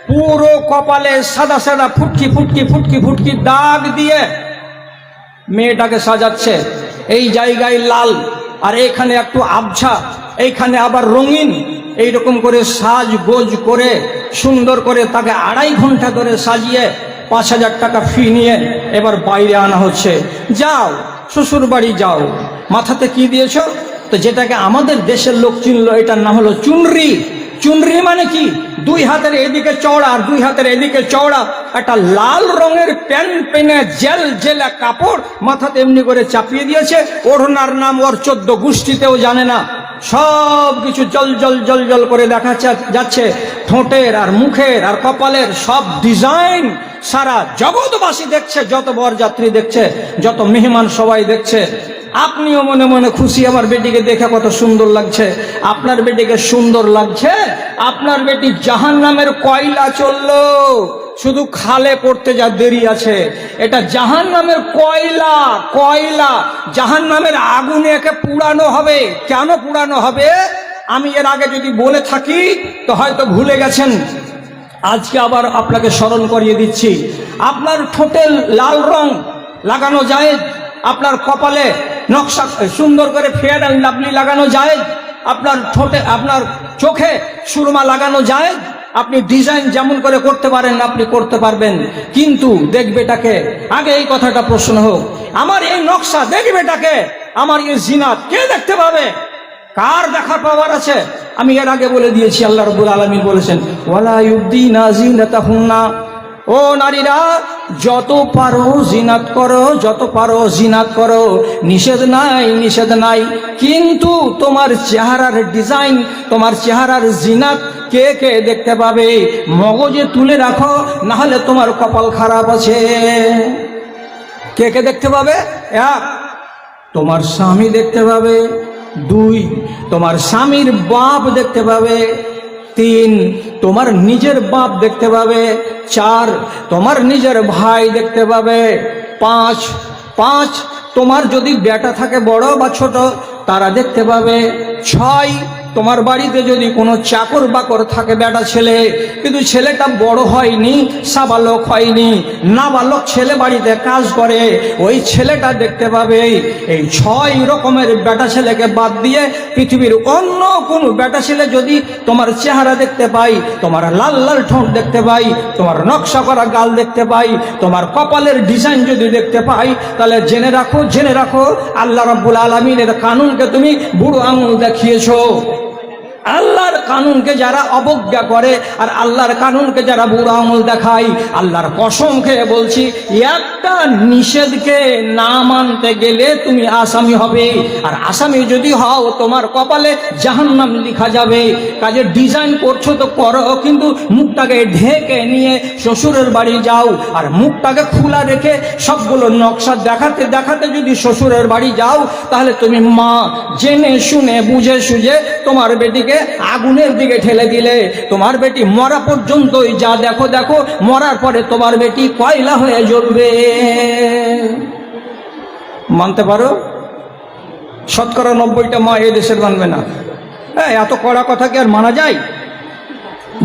পুরো কপালে সাদা সাদা ফুটকি ফুটকি ফুটকি ফুটকি দাগ দিয়ে মেয়েটাকে সাজাচ্ছে। এই জায়গায় লাল, আর এখানে একটু আবছা, এইখানে আবার রঙিন, এইরকম করে সাজগোজ করে সুন্দর করে তাকে 2.5 ঘন্টা ধরে সাজিয়ে 5,000 টাকা ফি নিয়ে এবার বাইরে আনা হচ্ছে। যাও শ্বশুর বাড়ি যাও, মাথাতে কি দিয়েছো? তো যেটাকে আমাদের দেশের লোক চিনলো, এটার নাম হলো চুনরি। চুনরি মানে কি? 2 হাতের এদিকে চওড়া আর 2 হাতের এদিকে চওড়া একটা লাল রঙের প্যান্ট পেনে জেল জেলা কাপড় মাথাতে এমনি করে চাপিয়ে দিয়েছে। ওড়নার নাম ওর 14 গোষ্ঠীতেও জানে না। সব কিছু জল জল জল জল করে দেখা যাচ্ছে, ঠোঁটের আর মুখের আর কপালের সব ডিজাইন সারা জগৎবাসী দেখছে, যত বরযাত্রী দেখছে, যত মেহমান সবাই দেখছে। আপনিও মনে মনে খুশি, আমার বেটিকে দেখে কত সুন্দর লাগছে। আপনার বেটিকে সুন্দর লাগছে? আপনার বেটি জাহান্নামের কয়লা চললো, শুধু খালে পড়তে যা দেরি আছে। এটা জাহান্নামের কয়লা, কয়লা জাহান্নামের আগুনে একে পুড়ানো হবে। কেন পুড়ানো হবে আমি এর আগে যদি বলে থাকি তো হয়তো ভুলে গেছেন, আজকে আবার আপনাকে স্মরণ করিয়ে দিচ্ছি। আপনার ঠোঁটে লাল রং লাগানো যায়, আপনার কপালে নকশা সুন্দর করে ফেয়ার অ্যান্ড লাভলি লাগানো যায়, আপনার ঠোঁটে আপনার চোখে সুরমা লাগানো যায়, আপনি ডিজাইন যেমন করে করতে পারেন আপনি করতে পারবেন। কিন্তু দেখবেটাকে, আগে এই কথাটা প্রশ্ন হোক, আমার এই নকশা দেখবেটাকে, আমার এই জিনাত কে দেখতে পাবে? কার দেখা পাওয়ার আছে? আমি এর আগে বলে দিয়েছি, আল্লাহ রাব্বুল আলামিন বলেছেন ওয়ালা ইউবদিনা জিনাতাহুন্না, ও নারীরা যত পারো জিনাত করো, যত পারো জিনাত করো, নিষেধ নাই, নিষেধ নাই। কিন্তু তোমার চেহারার ডিজাইন, তোমার চেহারার জিনাত কে কে দেখতে পাবে? মগজে তুলে রাখো, না হলে তোমার কপাল খারাপ আছে। কে কে দেখতে পাবে? 1, তোমার স্বামী দেখতে পাবে। 2, তোমার স্বামীর বাপ দেখতে পাবে। 3, তোমার নিজের বাপ দেখতে পাবে। 4, তোমার নিজের ভাই দেখতে পাবে। 5, তোমার যদি বেটা থাকে বড় বা ছোট তারা দেখতে পাবে। 6, তোমার বাড়িতে যদি কোনো চাকর বাকর থাকে বেটা ছেলে, কিন্তু ছেলেটা বড় হয়নি, সাবালক হয়নি, নাবালক ছেলে বাড়িতে কাজ করে, ওই ছেলেটা দেখতে পাবে। এই 6 রকমের বেটা ছেলেকে বাদ দিয়ে পৃথিবীর অন্য কোনো বেটা ছেলে যদি তোমার চেহারা দেখতে পাই, তোমার লাল লাল ঠোঁট দেখতে পাই, তোমার নকশা করা গাল দেখতে পাই, তোমার কপালের ডিজাইন যদি দেখতে পাই, তাহলে জেনে রাখো, জেনে রাখো আল্লাহ রাব্বুল আলামিনের কানুনকে তুমি বুড়ো আঙুল দেখিয়েছো। আল্লাহর কানুনকে যারা অবজ্ঞা করে আর আল্লাহর কানুনকে যারা বুড়ো আঙুল দেখায়, আল্লাহর কসম খেয়ে বলছি, একটা নিষেধকে না মানতে গেলে তুমি আসামি হবে। আর আসামি যদি হও তোমার কপালে জাহান্নাম লেখা যাবে। কাজে ডিজাইন করছো তো করো, কিন্তু মুখটাকে ঢেকে নিয়ে শ্বশুরের বাড়ি যাও, আর মুখটাকে খোলা রেখে সবগুলো নকশা দেখাতে দেখাতে যদি শ্বশুরের বাড়ি যাও, তাহলে তুমি মা জেনে শুনে বুঝে সুঝে তোমার বেটিকে আগুনের দিকে ঠেলে দিলে। তোমার বেটি মরা পর্যন্তই যা দেখো দেখো, মরার পরে তোমার বেটি কয়লা হয়ে জ্বলবে। মানতে পারো? 90% মা এই দেশের মানবে না। এত কড়া কথা কি আর মানা যায়?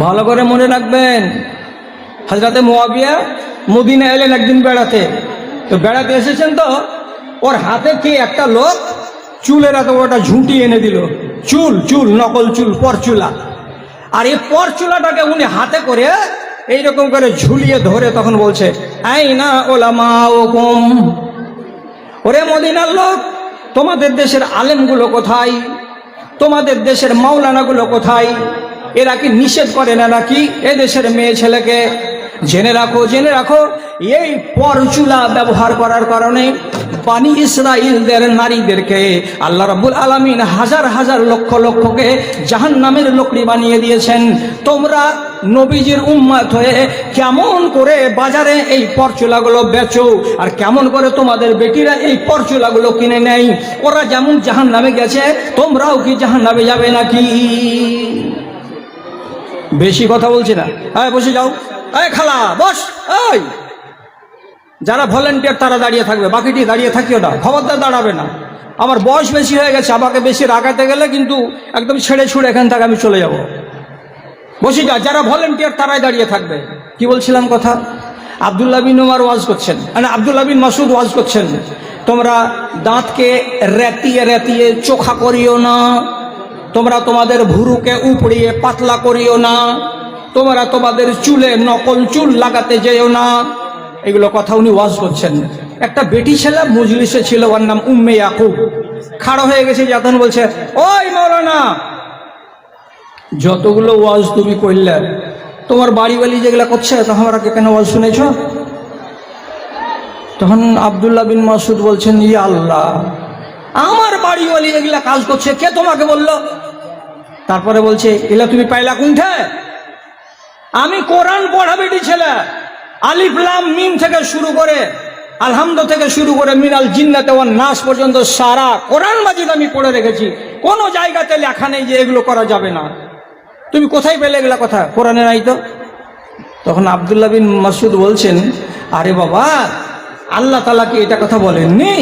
ভালো করে মনে রাখবেন, হযরতে মুয়াবিয়া মদিনা এলেন একদিন বেড়াতে। তো বেড়াতে এসেছেন, তো ওর হাতে কি একটা লোক চুলের এত ওটা ঝুঁটি এনে দিল। চুল চুল নকল চুল, পরচুলা। আর এই পরচুলাটাকে উনি হাতে করে এইরকম করে ঝুলিয়ে ধরে তখন বলছে, আইনা উলামাউকুম, ওরে মদিনার লোক, তোমাদের দেশের আলেমগুলো কোথায়? তোমাদের দেশের মাওলানাগুলো কোথায়? এরা কি নিষেধ করে না নাকি এ দেশের মেয়ে ছেলেকে? জেনে রাখো, জেনে রাখো, এই পরচুলা ব্যবহার করার কারণে বানি ইসরাইলদের নারীদেরকে আল্লাহ রাব্বুল আলামিন হাজার হাজার লক্ষ লক্ষকে জাহান্নামের লোকরি বানিয়ে দিয়েছেন। তোমরা নবীজির উম্মত হয়ে কেমন করে বাজারে এই পরচুলাগুলো বেচো, আর কেমন করে তোমাদের বেটিরা এই পরচুলাগুলো কিনে নেয়? ওরা যেমন জাহান্নামে গেছে, তোমরাও কি জাহান্নামে যাবে নাকি? বেশি কথা বলছি না, বসে যাও। খালা বস। যারা ভলেন্টিয়ার তারা দাঁড়িয়ে থাকবে, বাকিটি দাঁড়িয়ে থাকিও না, খবরদার দাঁড়াবে না। আমার বয়স বেশি হয়ে গেছে, আমাকে বেশি রাগাতে গেলে কিন্তু একদম ছেড়ে ছুড়ে এখান থেকে আমি চলে যাব। বসে যা, যারা ভলেন্টিয়ার তারাই দাঁড়িয়ে থাকবে। কি বলছিলাম কথা? আব্দুল্লাহ বিন উমর ওয়াজ করছেন, মানে আব্দুল্লাহ বিন মাসুদ ওয়াজ করছেন, তোমরা দাঁতকে রেতিয়ে রেতিয়ে চোখা করিও না, তোমরা তোমাদের ভুরুকে উপড়িয়ে পাতলা করিও না, তোমরা তোমাদের চুলে নকল চুল লাগাতে যেও না, এগুলো কথা উনি ওয়াজ করছেন। একটা বেটি ছেলে মজলিসে ছিল, ওর নাম উম্মে ইয়াকুব। খাড়া হয়ে গেছে যখন বলছে, ওই মাওলানা, যতগুলো ওয়াজ তুমি করলে, তোমার বাড়িওয়ালি যেগুলা করছে তোমরা কেন ওয়াজ শুনেছ? তখন আব্দুল্লাহ বিন মাসুদ বলছেন, ইয়া আল্লাহ, আমার বাড়িওয়ালি এগুলা কাজ করছে, কে তোমাকে বললো? তারপরে বলছে, এগুলা তুমি পাইলা কোনঠে? আমি কোরআন পড়া বেটি ছেলে, আলিফ লাম মিম থেকে শুরু করে, আলহামদুলিল্লাহ থেকে শুরু করে মিনাল জিন্নাতে ওয়ান নাস পর্যন্ত সারা কোরআন মাজিদ আমি পড়ে রেখেছি। কোনো জায়গাতে লেখা নেই যে এগুলো করা যাবে না। তুমি কোথায় পেলে এগুলা কথা? কোরআনে নাই তো। তখন আব্দুল্লাহ বিন মাসুদ বলছেন, আরে বাবা, আল্লাহ তাআলা কি এটা কথা বলেননি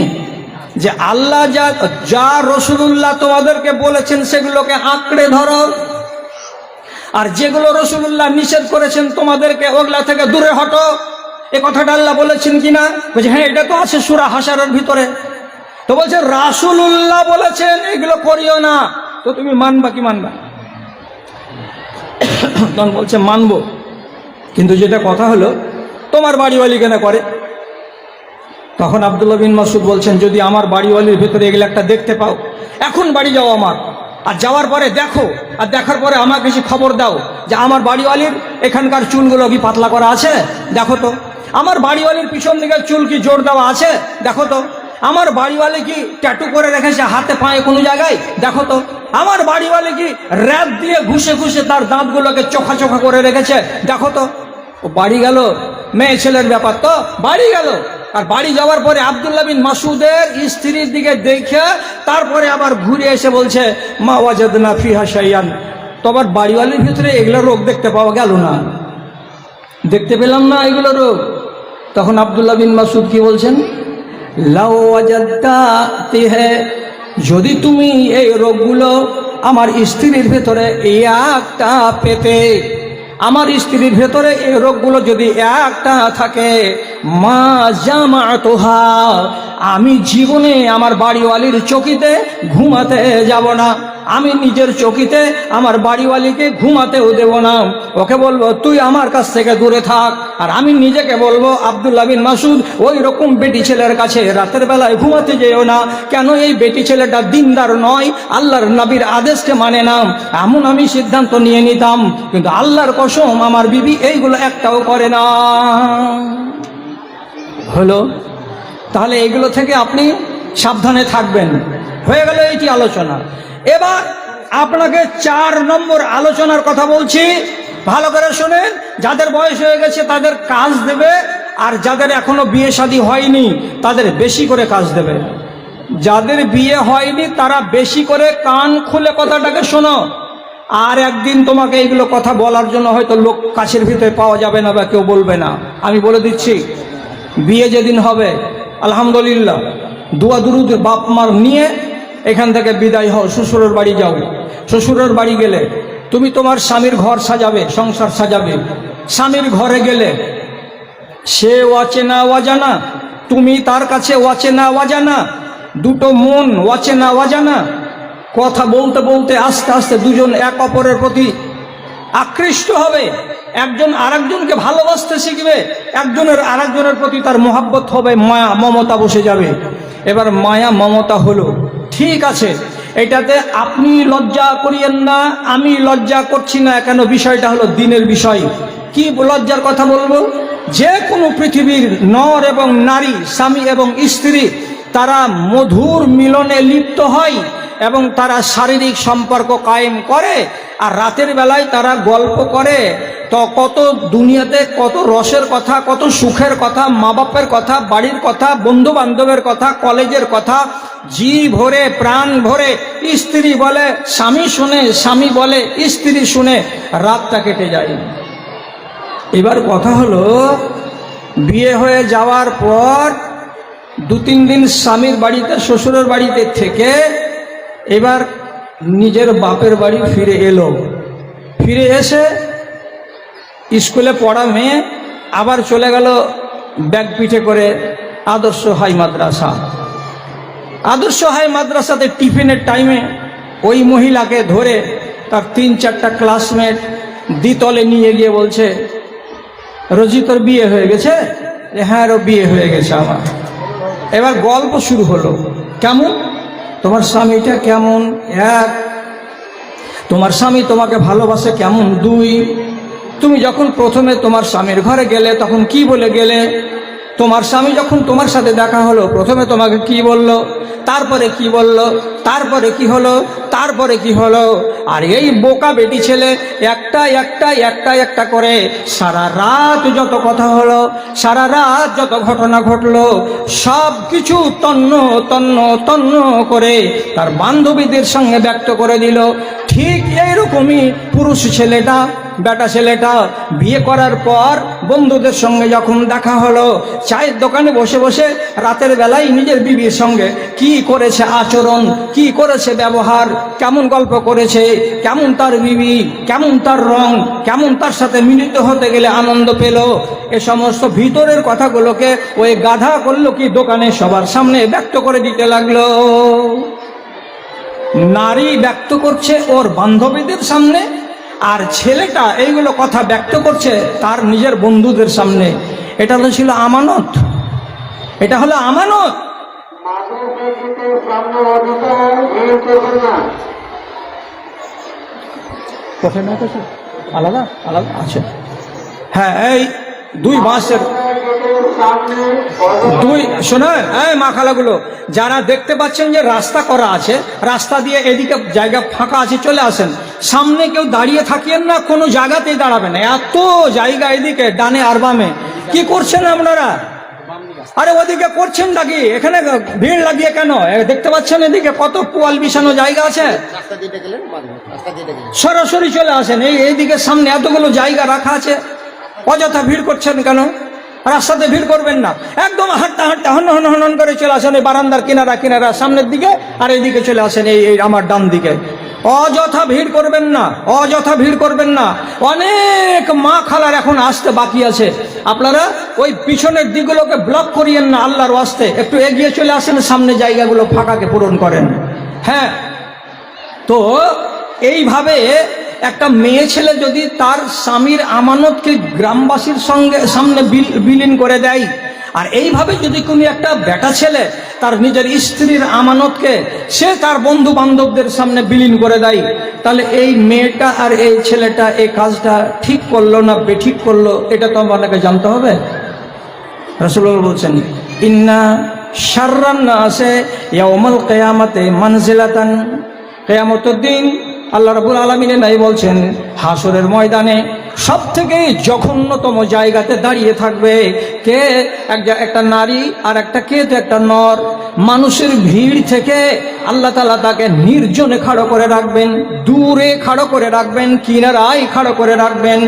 যে আল্লাহ যা রাসূলুল্লাহ তোমাদেরকে বলেছেন সেগুলোকে আঁকড়ে ধরো, আর যেগুলো রাসূলুল্লাহ নিষেধ করেছেন তোমাদেরকে ওগুলা থেকে দূরে হটো? এই কথাটা আল্লাহ বলেছেন কিনা? বলছে হ্যাঁ, এটা তো আছে সূরা হাশরের ভিতরে। তো বলছে রাসূলুল্লাহ বলেছেন এগুলো করিও না, তো তুমি মানবা কি মানবা? তখন বলছে মানবো, কিন্তু যেটা কথা হলো তোমার বাড়িওয়ালি কেন করে? তখন আব্দুল্লাহ বিন মাসুদ বলছেন, যদি আমার বাড়িওয়ালির ভেতরে এগুলো একটা দেখতে পাও, এখন বাড়ি যাও আমার, আর যাওয়ার পরে দেখো, আর দেখার পরে আমাকে কিছু খবর দাও যে আমার বাড়িওয়ালির এখানকার চুলগুলো কি পাতলা করা আছে, দেখো তো। আমার বাড়িওয়ালির পিছন দিকের চুল কি জোর দেওয়া আছে, দেখো তো। আমার বাড়িওয়ালি কি ট্যাটু করে রেখেছে হাতে পায়ে কোনো জায়গায়, দেখো তো। আমার বাড়িওয়ালি কি র‍্যাপ দিয়ে ঘুষে ঘুষে তার দাঁতগুলোকে চোখা চোখা করে রেখেছে, দেখো তো। ও বাড়ি গেল, মেয়ে ছেলের ব্যাপার তো, বাড়ি গেল। আর বাড়ি যাওয়ার পরে আব্দুল্লাহ বিন মাসুদের স্ত্রীর দিকে দেখে তারপরে আবার ঘুরে এসে বলছে, মা ওয়াজাদনা ফিহা শাইআন। তোমার বাড়িওয়ালির ভিতরে এগুলো রোগ দেখতে পাওয়া গেল না, দেখতে পেলাম না এগুলো রোগ। তখন আব্দুল্লাহ বিন মাসুদ কি বলছেন, লাউ ওয়াজাদতা তিহে, যদি তুমি এই রোগগুলো আমার স্ত্রীর ভেতরে একটা পেতে, আমার স্ত্রীর ভেতরে এই রোগগুলো যদি একটা থাকে, মা জামাতুহা, আমি জীবনে আমার বাড়িওয়ালির চকিতে ঘুমাতে যাব না। আমি নিজের চকিতে আমার বাড়িওয়ালিকে ঘুমাতেও দেব না। ওকে বলবো তুই আমার কাছ থেকে দূরে থাক, আর আমি নিজেকে বলবো আব্দুল্লাহ বিন মাসুদ ওই রকম বেটি ছেলের কাছে রাতের বেলায় ঘুমাতে যেও না। কেন? এই বেটি ছেলেটা দিনদার নয়, আল্লাহর নবীর আদেশকে মানে না। এমন আমি সিদ্ধান্ত নিয়ে নিতাম, কিন্তু আল্লাহর কসম আমার বিবি এইগুলো একটাও করে না। হলো, তাহলে এগুলো থেকে আপনি সাবধানে থাকবেন। হয়ে গেল এইটি আলোচনা। এবার আপনাকে 4 নম্বর আলোচনার কথা বলছি, ভালো করে শুনেন। যাদের বয়স হয়ে গেছে তাদের কাজ দেবে, আর যাদের এখনো বিয়ে শাদী হয়নি তাদের বেশি করে কাজ দেবে। যাদের বিয়ে হয়নি তারা বেশি করে কান খুলে কথাটাকে শোনো। আর একদিন তোমাকে এইগুলো কথা বলার জন্য হয়তো লোক কাছের ভিতরে পাওয়া যাবে না বা কেউ বলবে না। আমি বলে দিচ্ছি, বিয়ে যেদিন হবে আলহামদুলিল্লাহ দোয়া দুরুদ বাপ মার নিয়ে এখান থেকে বিদায় হও, শ্বশুরের বাড়ি যাও। শ্বশুরের বাড়ি গেলে তুমি তোমার স্বামীর ঘর সাজাবে, সংসার সাজাবে। স্বামীর ঘরে গেলে সে অচেনা অজানা, তুমি তার কাছে অচেনা অজানা, দুটো মন অচেনা অজানা। কথা বলতে বলতে আস্তে আস্তে দুজন এক অপরের প্রতি আকৃষ্ট হবে, একজন আরেকজনকে ভালোবাসতে শিখবে, একজনের আরেকজনের প্রতি তার মহাব্বত হবে, মায়া মমতা বসে যাবে। এবার মায়া মমতা হলো, ঠিক আছে, এটাতে আপনি লজ্জা করিয়েন না, আমি লজ্জা করছি না। কেন? বিষয়টা হলো দিনের বিষয়। কি লজ্জার কথা বলবো? যে কোনো পৃথিবীর নর এবং নারী, স্বামী এবং স্ত্রী, তারা মধুর মিলনে লিপ্ত হয় এবং তারা শারীরিক সম্পর্ক কায়েম করে, আর রাতের বেলায় তারা গল্প করে। তো কত দুনিয়াতে কত রসের কথা, কত সুখের কথা, মা বাপের কথা, বাড়ির কথা, বন্ধু বান্ধবের কথা, কলেজের কথা, জি ভরে প্রাণ ভরে স্ত্রী বলে স্বামী শুনে, স্বামী বলে স্ত্রী শুনে, রাতটা কেটে যায়। এবার কথা হলো, বিয়ে হয়ে যাওয়ার পর 2-3 দিন স্বামীর বাড়িতে, শ্বশুরের বাড়িতে থেকে এবার নিজের বাপের বাড়ি ফিরে এলো। ফিরে এসে স্কুলে পড়া মেয়ে আবার চলে গেল ব্যাগ পিঠে করে আদর্শ হাই মাদ্রাসা। আদর্শ হাই মাদ্রাসাতে টিফিনের টাইমে ওই মহিলাকে ধরে তার 3-4টা ক্লাসমেট দ্বিতলে নিয়ে গিয়ে বলছে, রোজি তোর বিয়ে হয়ে গেছে? যে হ্যাঁ আরো বিয়ে হয়ে গেছে আমার। এবার গল্প শুরু হলো, কেমন তোমার স্বামীটা কেমন, এক তোমার স্বামী তোমাকে ভালোবাসে কেমন, দুই তুমি যখন প্রথমে তোমার স্বামীর ঘরে গেলে তখন কি বলে গেলে, তোমার স্বামী যখন তোমার সাথে দেখা হলো প্রথমে তোমাকে কি বলল, তারপরে কি বলল, তারপরে কি হলো, তারপরে কি হলো। আর এই বোকা বেটি ছেলে একটা একটা একটা একটা করে সারা রাত যত কথা হলো, সারা রাত যত ঘটনা ঘটলো, সব কিছু তন্ন তন্ন তন্ন করে তার বান্ধবীদের সঙ্গে ব্যক্ত করে দিল। ঠিক এইরকমই পুরুষ ছেলেটা, বেটা ছেলেটা বিয়ে করার পর বন্ধুদের সঙ্গে যখন দেখা হলো, চায়ের দোকানে বসে বসে রাতের বেলায় নিজের বিবির সঙ্গে কি করেছে আচরণ, কি করেছে ব্যবহার, কেমন গল্প করেছে, কেমন তার বিবি, কেমন তার রং, কেমন তার সাথে মিলিত হতে গেলে আনন্দ পেল, এ সমস্ত ভিতরের কথাগুলোকে ওই গাধা করলো কি দোকানে সবার সামনে ব্যক্ত করে দিতে লাগলো। নারী ব্যক্ত করছে ওর বান্ধবীদের সামনে, আর ছেলেটা এইগুলো কথা ব্যক্ত করছে তার নিজের বন্ধুদের সামনে। এটা তো ছিল আমানত, এটা হলো আমানত। আলাদা আলাদা আছে, হ্যাঁ এই দুই বাঁশের দুই শোনেন, এই মা খালাগুলো যারা দেখতে পাচ্ছেন যে রাস্তা করা আছে, রাস্তা দিয়ে এদিকে জায়গা ফাঁকা আছে, চলে আসেন সামনে। কেউ দাঁড়িয়ে থাকিয়েন না, কোনো জায়গাতেই দাঁড়াবেন না, এত জায়গা এদিকে ডানে আর বামে। কি করছেন আপনারা? আরে ওদিকে করছেন নাকি? এখানে ভিড় লাগিয়ে কেন? দেখতে পাচ্ছেন এদিকে কত পোয়াল বিছানো জায়গা আছে, সরাসরি চলে আসেন। এইদিকে সামনে এতগুলো জায়গা রাখা আছে, অযথা ভিড় করছেন কেন? রাস্তাতে ভিড় করবেন না, একদম হাঁটতে হাঁটতে হন হন হন করে চলে আসেন এই বারান্দার কিনারা কিনারা সামনের দিকে, আর এইদিকে চলে আসেন এই আমার ডান দিকে। অযথা ভিড় করবেন না, অযথা ভিড় করবেন না। অনেক মা খালার এখন আসতে বাকি আছে, আপনারা ওই পিছনের দিকগুলোকে ব্লক করিয়েন না আল্লাহর ওয়াস্তে, একটু এগিয়ে চলে আসেন, সামনে জায়গাগুলো ফাঁকাকে পূরণ করেন। হ্যাঁ, তো এইভাবে একটা মেয়ে ছেলে যদি তার স্বামীর আমানতকে গ্রামবাসীর সামনে বিলীন করে দেয়, আর এইভাবে যদি কোনো একটা বেটা ছেলে তার নিজের স্ত্রীর আমানতকে সে তার বন্ধু বান্ধবদের সামনে বিলীন করে দেয়, তাহলে এই মেয়েটা আর এই ছেলেটা এই কাজটা ঠিক করলো না বেঠিক করলো, এটা তো আমাদেরকে জানতে হবে। রাসূলুল্লাহ বলছেন, ইন্না শাররান নাসে ইয়াউমাল কিয়ামাতে মানজিলাতান, কিয়ামতের দিন আল্লাহ রাব্বুল আলামিন নাই বলছেন হাসরের ময়দানে সব থেকে জঘন্যতম জায়গাতে দাঁড়িয়ে থাকবে কে? একটা নারী, আর একটা নর। মানুষের ভিড় থেকে আল্লাহ তাআলা তাকে নির্জনে খাড়ো করে রাখবেন, দূরে খাড়ো করে রাখবেন, কিনারায় খাড়ো করে রাখবেন।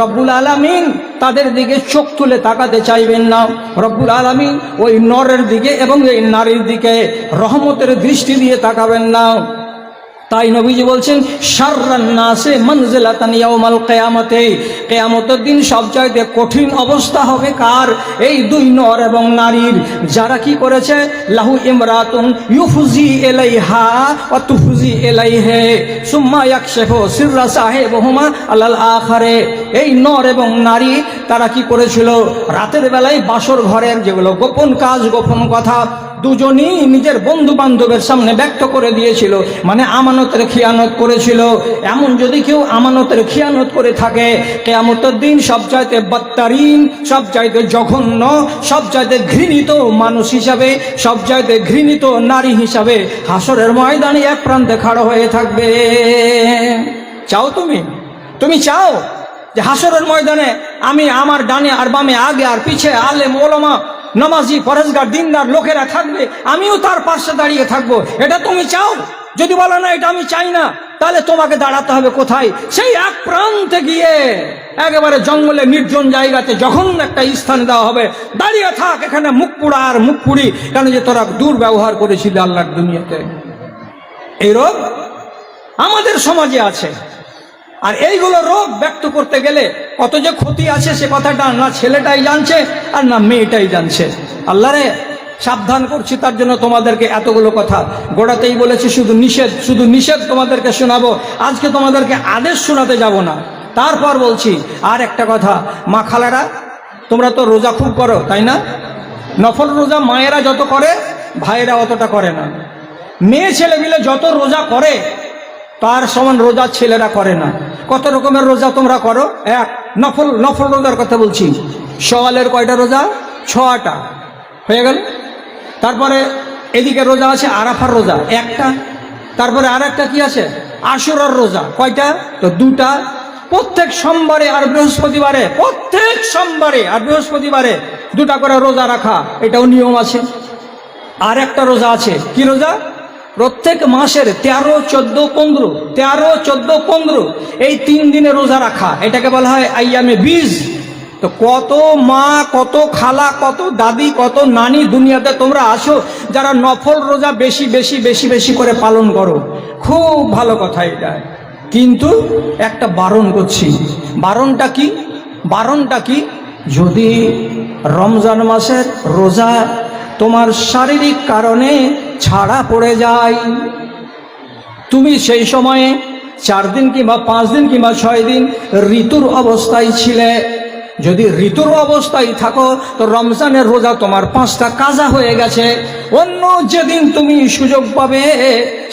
রব্বুল আলামিন তাদের দিকে চোখ তুলে তাকাতে চাইবেন না। রব্বুল আলামিন ওই নরের দিকে এবং এই নারীর দিকে রহমতের দৃষ্টি দিয়ে তাকাবেন না। তাই নবীজি বলছেন শাররান নাসে মানজিলাতান ইয়াউমাল কিয়ামাতে, কিয়ামতের দিন সবচাইতে কঠিন অবস্থা হবে কার? এই দুই নর এবং নারীর, যারা কি করেছে লাহু ইমরাতুন ইউফজি ইলাইহা ওয়া তুফজি ইলাইহি সুম্মা ইয়াকশিফু সিররা সাহিবহুমা আলাল আখারে। এই নর এবং নারী তারা কি করেছিল? রাতের বেলায় বাসর ঘরের যেগুলো গোপন কাজ, গোপন কথা দুজনই নিজের বন্ধু বান্ধবের সামনে ব্যক্ত করে দিয়েছিল, মানে আমানতের খিয়ানত করেছিল। এমন যদি কেউ আমানতের খিয়ানত করে থাকে, কিয়ামতের দিন সবচাইতে বদতরিন, সবচাইতে জঘন্য, সবচাইতে ঘৃণিত মানুষ হিসাবে, সবচাইতে ঘৃণিত নারী হিসাবে হাসরের ময়দানে এক প্রান্তে খাড়া হয়ে থাকবে। চাও তুমি চাও যে হাসরের ময়দানে আমি আমার ডানে আর বামে, আগে আর পিছে আলেম ওলামা নামাজি পরেজগার দিনদার লোকেরা থাকবে, আমিও তার পাশে দাঁড়িয়ে থাকবো? এটা তুমি চাও? যদি বলো না এটা আমি চাই না, তাহলে তোমাকে দাঁড়াতে হবে কোথায়? সেই এক প্রান্তে গিয়ে একেবারে জঙ্গলে নির্জন জায়গাতে যখন একটা স্থান দেওয়া হবে, দাঁড়িয়ে থাক এখানে, মুখ পোড়া আর মুখ পুড়ি, কেন যে তোরা দুর্ব্যবহার করেছিলি আল্লাহর দুনিয়াতে। এই রোগ আমাদের সমাজে আছে। আর এইগুলো রোগ ব্যক্ত করতে গেলে কত যে ক্ষতি আছে সে কথাটা না ছেলেটাই জানছে আর না মেয়েটাই জানছে। আল্লাহরে সাবধান করছি, তার জন্য তোমাদেরকে এতগুলো কথা গোড়াতেই বলেছি, শুধু নিষেধ তোমাদেরকে শোনাবো, আজকে তোমাদেরকে আদেশ শোনাতে যাব না। তারপর বলছি আর একটা কথা, মা খালারা তোমরা তো রোজা খুব করো, তাই না? নফল রোজা মায়েরা যত করে ভাইয়েরা অতটা করে না। মেয়ে ছেলেগুলো যত রোজা করে তার সমান রোজা ছেলেরা করে না। কত রকমের রোজা তোমরা করো? এক, নফল রোজার কথা বলছি। সওয়ালের কয়টা রোজা? 6টা হয়ে গেল। তারপরে এদিকে রোজা আছে আরাফার রোজা একটা। তারপরে আর একটা কি আছে? আশুরার রোজা। কয়টা? তো 2টা। প্রত্যেক সোমবারে আর বৃহস্পতিবারে, প্রত্যেক সোমবারে আর বৃহস্পতিবারে 2টা করে রোজা রাখা, এটাও নিয়ম আছে। আর একটা রোজা আছে, কি রোজা? প্রত্যেক মাসের 13, 14, 15, 13, 14, 15 এই 3 দিনে রোজা রাখা, এটাকে বলা হয় আইয়ামে বীজ। তো কত মা, কত খালা, কত দাদি, কত নানি দুনিয়াতে তোমরা আছো যারা নফল রোজা বেশি বেশি বেশি বেশি করে পালন করো। খুব ভালো কথা এটা, কিন্তু একটা বারণ করছি। বারণটা কি? বারণটা কি? যদি রমজান মাসের রোজা তোমার শারীরিক কারণে ছাড়া পড়ে যায়, তুমি সেই সময়ে 4 দিন কিংবা 5 দিন কিংবা 6 দিন ঋতুর অবস্থায় ছিলে, যদি ঋতুর অবস্থায় থাকো তো রমজানের রোজা তোমার 5টা কাজা হয়ে গেছে। অন্য যেদিন তুমি সুযোগ পাবে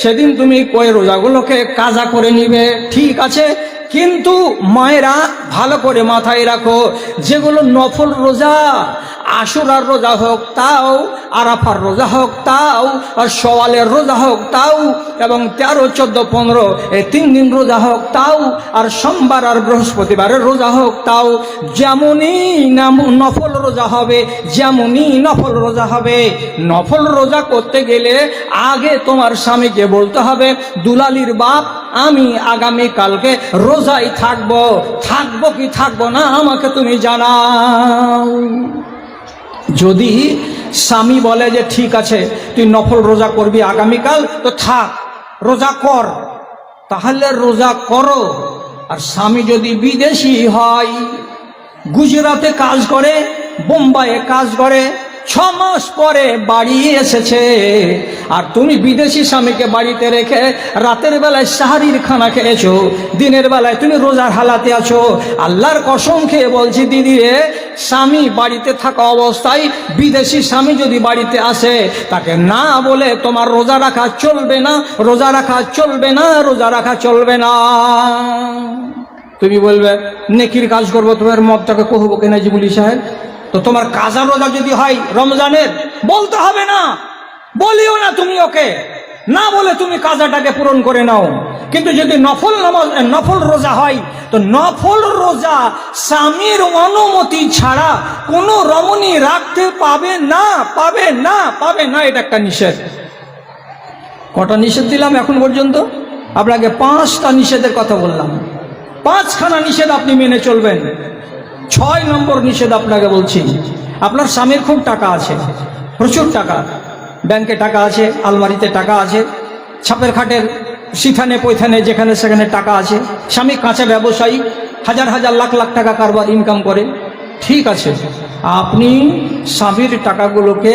সেদিন তুমি ওই রোজাগুলোকে কাজা করে নিবে, ঠিক আছে। কিন্তু মায়েরা ভালো করে মাথায় রাখো, যেগুলো নফল রোজা, আশুরার রোজা হোক তাও, আরাফার রোজা হোক তাও, আর সওয়ালের রোজা হোক তাও, এবং 13, 14, 15 এই 3 দিন রোজা হোক তাও, আর সোমবার আর বৃহস্পতিবারের রোজা হোক তাও, যেমনই নফল রোজা হবে, যেমনই নফল রোজা হবে। নফল রোজা করতে গেলে আগে তোমার স্বামীকে বলতে হবে, দুলালির বাপ আমি আগামী কালকে রোজায় থাকবো কি থাকবো না আমাকে তুমি জানাও। যদি স্বামী বলে যে ঠিক আছে তুই নফল রোজা করবি আগামীকাল, তো থাক, রোজা কর, তাহলে রোজা করো। আর স্বামী যদি বিদেশি হয়, গুজরাটে কাজ করে, বোম্বাইয়ে কাজ করে, 6 মাস পরে বাড়ি এসেছে, আর তুমি বিদেশি স্বামীকে বাড়িতে রেখে রাতের বেলায় সাহারির খানা খেয়েছো, দিনের বেলায় তুমি রোজার হালাতে আছো, আল্লাহর কসম খেয়ে বলছি দিদি রে, স্বামী বাড়িতে থাকা অবস্থায় বিদেশি স্বামী যদি বাড়িতে আসে, তাকে না বলে তোমার রোজা রাখা চলবে না, রোজা রাখা চলবে না, রোজা রাখা চলবে না। তুমি বলবে নেকির কাজ করবো, তোমার মতটাকে কহবো কেনা জিবুলি সাহেব? তো তোমার কাজা রোজা যদি হয় রমজানের, বলতে হবে না, বলিও না তুমি ওকে, না বলে তুমি কাজাটাকে পূরণ করে নাও। কিন্তু যদি নফল রোজা হয়, তো নফল রোজা স্বামীর অনুমতি ছাড়া কোনো রমণী রাখতে পাবে না, পাবে না, পাবে না। এটা একটা নিষেধ। কটা নিষেধ দিলাম এখন পর্যন্ত? আপনাকে 5টা নিষেধের কথা বললাম, 5খানা নিষেধ আপনি মেনে চলবেন। 6 নম্বর নিষেধ আপনাকে বলছি, আপনার স্বামীর খুব টাকা আছে, প্রচুর টাকা, ব্যাংকে টাকা আছে, আলমারিতে টাকা আছে, ছাপের খাটের সিথানে পৈথানে যেখানে সেখানে টাকা আছে, স্বামী কাঁচা ব্যবসায়ী, হাজার হাজার লাখ লাখ টাকা কারবার ইনকাম করে, ঠিক আছে। আপনি স্বামীর টাকাগুলোকে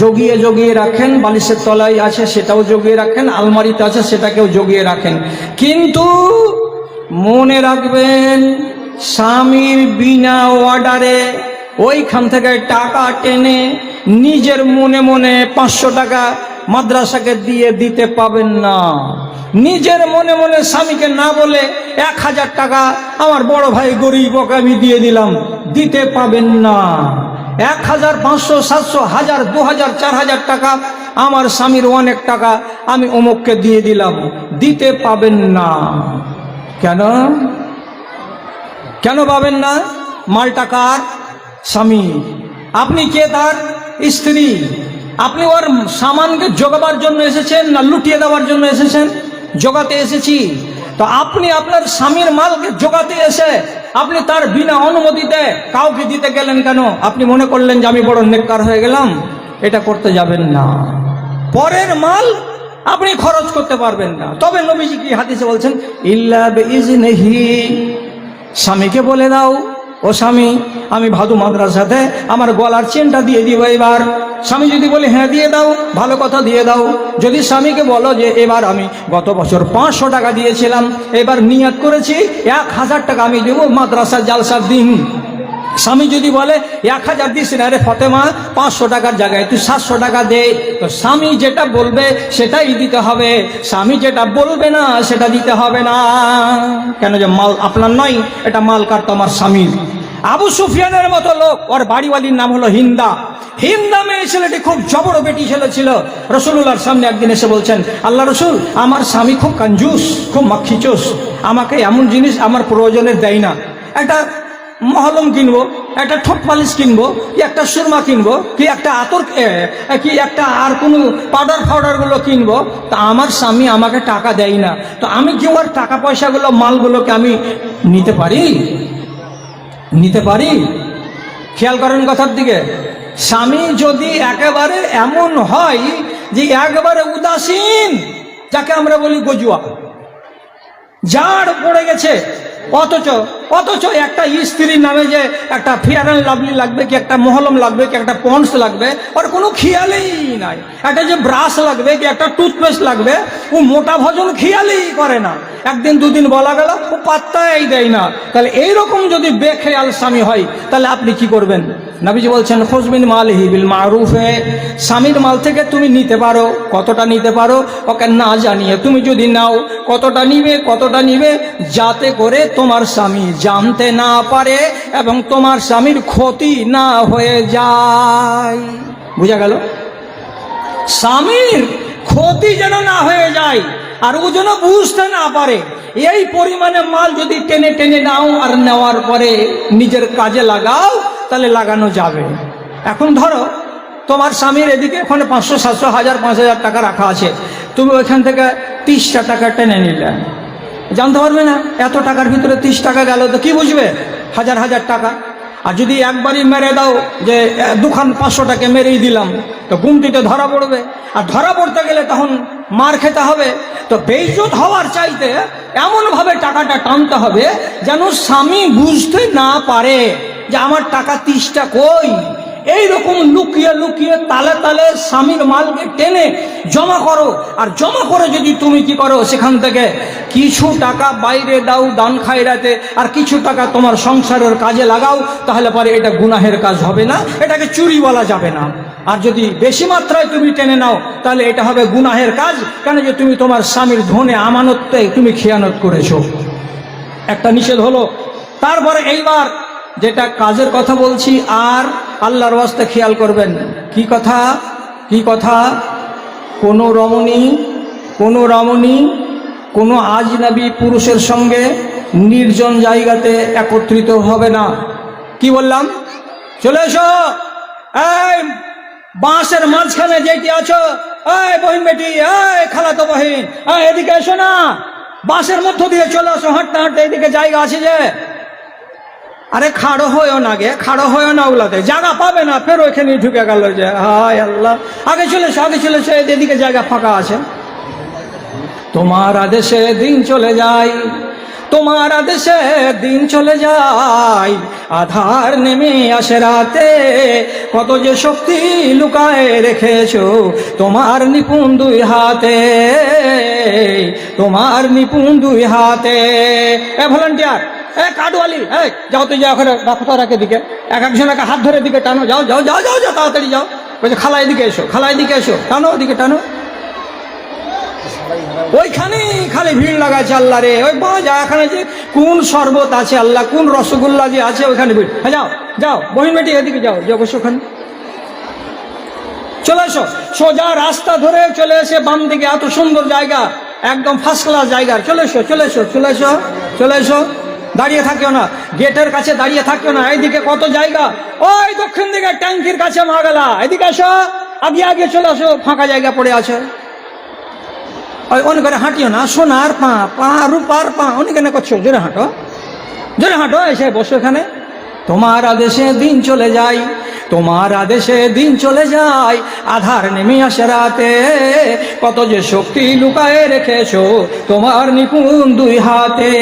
জগিয়ে জগিয়ে রাখেন, বালিশের তলায় আছে সেটাও জগিয়ে রাখেন, আলমারিতে আছে সেটাকেও জগিয়ে রাখেন, কিন্তু মনে রাখবেন স্বামীর বিনা অর্ডারে ওইখান থেকে টাকা টেনে নিজের মনে মনে 500 টাকা মাদ্রাসাকে দিয়ে দিতে পাবেন না। নিজের মনে মনে স্বামীকে না বলে 1000 টাকা আমার বড় ভাই গরিব, ওকে আমি দিয়ে দিলাম, দিতে পাবেন না। 1000, 500, 700, 1000, 2000, 4000 টাকা আমার স্বামীর অনেক টাকা, আমি অমুককে দিয়ে দিলাম, দিতে পাবেন না। কেন? কেন পাবেন না? মাল টাকার স্বামী, আপনি কে? তার স্ত্রী। আপনি ওর সামানকে জোগাবার জন্য এসেছেন না লুটিয়ে দেওয়ার জন্য এসেছেন? জোগাতে এসেছি। তো আপনি আপনার স্বামীর মালকে জোগাতে এসে আপনি তার বিনা অনুমতিতে কাউকে দিতে গেলেন কেন? আপনি মনে করলেন যে আমি বড় নেককার হয়ে গেলাম? এটা করতে যাবেন না। পরের মাল আপনি খরচ করতে পারবেন না। তবে নবীজি কি হাদিসে বলছেন, ইল্লা বিইজনিহি, স্বামীকে বলে দাও, ও স্বামী আমি ভাদু মাদ্রাসাতে আমার গলার চেনটা দিয়ে দিব এবার। স্বামী যদি বলে হ্যাঁ দিয়ে দাও, ভালো কথা, দিয়ে দাও। যদি স্বামীকে বলো যে এবার আমি গত বছর 500 টাকা দিয়েছিলাম, এবার নিয়ত করেছি 1000 টাকা আমি দেবো মাদ্রাসা জালসার দিন, স্বামী যদি বলে 1000 দিস না রে ফতেমা, 500 টাকার জায়গায় তুই 700 টাকা দে, তো স্বামী যেটা বলবে সেটাই দিতে হবে, স্বামী যেটা বলবে না সেটা দিতে হবে না। কেন? যে মাল আপনার নয়, এটা মাল কার? তোমার স্বামীর। আবু সুফিয়ানের মতো লোক, ওর বাড়িওয়ালির নাম হলো হিন্দা। হিন্দা মেয়ে ছেলেটি খুব জবর বেটি ছেলে ছিল। রসুলুল্লাহর সামনে একদিন এসে বলছেন, আল্লাহ রসুল, আমার স্বামী খুব কঞ্জুস, খুব মাক্ষিচোস, আমাকে এমন জিনিস আমার প্রয়োজনের দেয় না। একটা মহলম কিনবো, একটা ঠোঁট পালিশ কিনবো, কি একটা সুরমা কিনবো, কি একটা আতর, কি একটা আর কোনো পাউডারগুলো কিনবো, তা আমার স্বামী আমাকে টাকা দেয় না। তো আমি কি ওর টাকা পয়সাগুলো, মালগুলোকে আমি নিতে পারি? নিতে পারি? খেয়াল করেন কথার দিকে। স্বামী যদি একেবারে এমন হয় যে একেবারে উদাসীন, যাকে আমরা বলি গজুয়া, জাড় পড়ে গেছে, অথচ একটা স্ত্রীর নামে যে একটা ফেয়ার অ্যান্ড লাভলি লাগবে, কি একটা মহলম লাগবে, কি একটা পন্ডস লাগবে, ওর কোনো খেয়ালই নাই। একটা যে ব্রাশ লাগবে, কি একটা টুথপেস্ট লাগবে, ও মোটা ভোজন খেয়ালই করে না। একদিন দুদিন বলা গেল, ও পাত্তাই দেয় না। তাহলে এইরকম যদি বেখেয়াল স্বামী হয়, তাহলে আপনি কি করবেন? নবীজি বলছেন, খুজমিন মালিহি বিল মারুফে, স্বামীর মাল থেকে তুমি নিতে পারো। কতটা নিতে পারো? ওকে না জানিয়ে তুমি যদি নাও, কতটা নিবে যাতে করে তোমার স্বামী জানতে না পারে এবং তোমার স্বামীর ক্ষতি না হয়ে যায়। বুঝা গেল? স্বামীর ক্ষতি যেন না হয়ে যায় আর ও যেন বুঝতে না পারে। এই পরিমাণে মাল যদি টেনে টেনে নাও আর নেওয়ার পরে নিজের কাজে লাগাও, তাহলে লাগানো যাবে। এখন ধরো তোমার স্বামীর এদিকে ওখানে 500, 700, 1000, 5000 টাকা রাখা আছে, তুমি ওইখান থেকে 30টা টাকা টেনে নিলে, জানতে পারবে না এত টাকার ভিতরে 30 টাকা গেল, তো কি বুঝবে? হাজার হাজার টাকা। আর যদি একবারই মেরে দাও যে দুখান 500 টাকা মেরেই দিলাম, তো গুমটিতে ধরা পড়বে, আর ধরা পড়তে গেলে তখন মার খেতে হবে। তো বেইজ্জত হওয়ার চাইতে এমনভাবে টাকাটা টানতে হবে যেন স্বামী বুঝতে না পারে যে আমার টাকা 30টা কই। এইরকম লুকিয়ে লুকিয়ে তালে তালে স্বামীর মালকে টেনে জমা করো। আর জমা করে যদি তুমি কি করো, সেখান থেকে কিছু টাকা বাইরে দাও দান খায়রাতে, আর কিছু টাকা তোমার সংসারের কাজে লাগাও, তাহলে পরে এটা গুনাহের কাজ হবে না, এটাকে চুরি বলা যাবে না। আর যদি বেশি মাত্রায় তুমি টেনে নাও, তাহলে এটা হবে গুনাহের কাজ। কেন? যে তুমি তোমার স্বামীর ধনে আমানতে তুমি খেয়ানত করেছো। একটা নিষেধ হলো। তারপরে এইবার যেটা কাজের কথা বলছি, আর আল্লাহর ওয়াস্তে খেয়াল করবেন। কি কথা? কোনো রমণী কোনো আজনবী পুরুষের সঙ্গে নির্জন জায়গাতে একত্রিত হবে না। কি বললাম? চলে এসো, এই বাঁশের মাঝখানে যেটি আছো, এই বহিন বেটি, এই খালাতো বহিন, এদিকে এসো না, বাঁশের মধ্য দিয়ে চলে আসো, হাঁটতে হাঁটতে এদিকে জায়গা আছে যে। আরে খাড়ো হয়েও না গে, খাড়ো হয়েও না, ওগুলাতে জায়গা পাবে না, ফের ওইখানে ঢুকে গেল যে হায় আল্লাহ, আগে চলে এসো, এদিকে জায়গা ফাঁকা আছে। তোমার আদেশে দিন চলে যায়, তোমার আদেশে দিন চলে যায়, আধার নেমে আসে রাতে, কত যে শক্তি লুকায় রেখেছো তোমার নিপুণ দুই হাতে, তোমার নিপুণ দুই হাতে। এ ভলান্টিয়ার, এ কাঠওয়ালি, যাও তুই, যাও ওখানে রাখো, রাখে দিকে একজনকে হাত ধরে দিকে টানো, যাও যাও যাও যাও যাও, তাড়াতাড়ি যাও। বলছে খালা এদিকে এসো, টানো ওদিকে টানো। ওইখানেই খালি ভিড় লাগাচ্ছে। আল্লাহ রে, ওই বাজা এখানে যে কোন শরবত আছে, আল্লাহ কোন রসগোল্লা যে আছে, ওইখানে ভিড়। হ্যাঁ যাও যাও বহিন বেটি, এদিকে যাও, বসো ওখানে। চলে এসো, সোজা রাস্তা ধরে চলে এসে বাম দিকে, এত সুন্দর জায়গা, একদম ফার্স্ট ক্লাস জায়গা। চলে এসো, দাঁড়িয়ে থাকিও না, গেটের কাছে দাঁড়িয়ে থাকিও না, এইদিকে কত জায়গা, ওই দক্ষিণ দিকে ট্যাঙ্কির কাছে মাগলা, এদিকে এসো, আগে চলে আসো, ফাঁকা জায়গা পড়ে আছে। ওই অনেক করে হাঁটিও না, সোনার পা রূপার পা, অনেক কেন করছো, জোরে হাঁটো, এসে বসো এখানে। তোমার আদেশে দিন চলে যায়, তোমার আদেশে দিন চলে যায়, আধার নেমে আসে রাতে, কত যে শক্তি লুকায়ে রেখেছো তোমার নিপুণ দুই হাতে।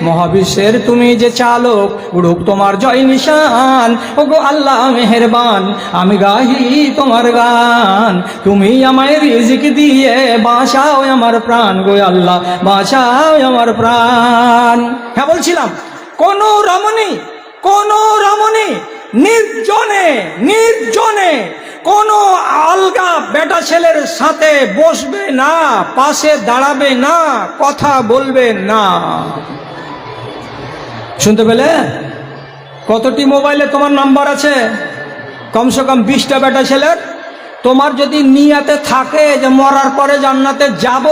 মহাবিশ্বের তুমি যে চালক, উড়ুক তোমার জয় নিশান, ওগো আল্লাহ মেহেরবান, আমি গাহি তোমার গান, তুমি আমায় রিজিক দিয়ে বাঁচাও আমার প্রাণ, গো আল্লাহ বাঁচাও আমার প্রাণ। হ্যাঁ বলছিলাম, কোন রমণী কোন রমণী নির্জনে নির্জনে কোন আলগা বেটা ছেলের সাথে বসবে না, পাশে দাঁড়াবে না, কথা বলবে না। শুনতে পেলে? কতটি মোবাইলে তোমার নাম্বার আছে? কমসে কম 20টা বেটা ছেলের। তোমার যদি নিয়াতে থাকে যে মরার পরে জান্নাতে যাব,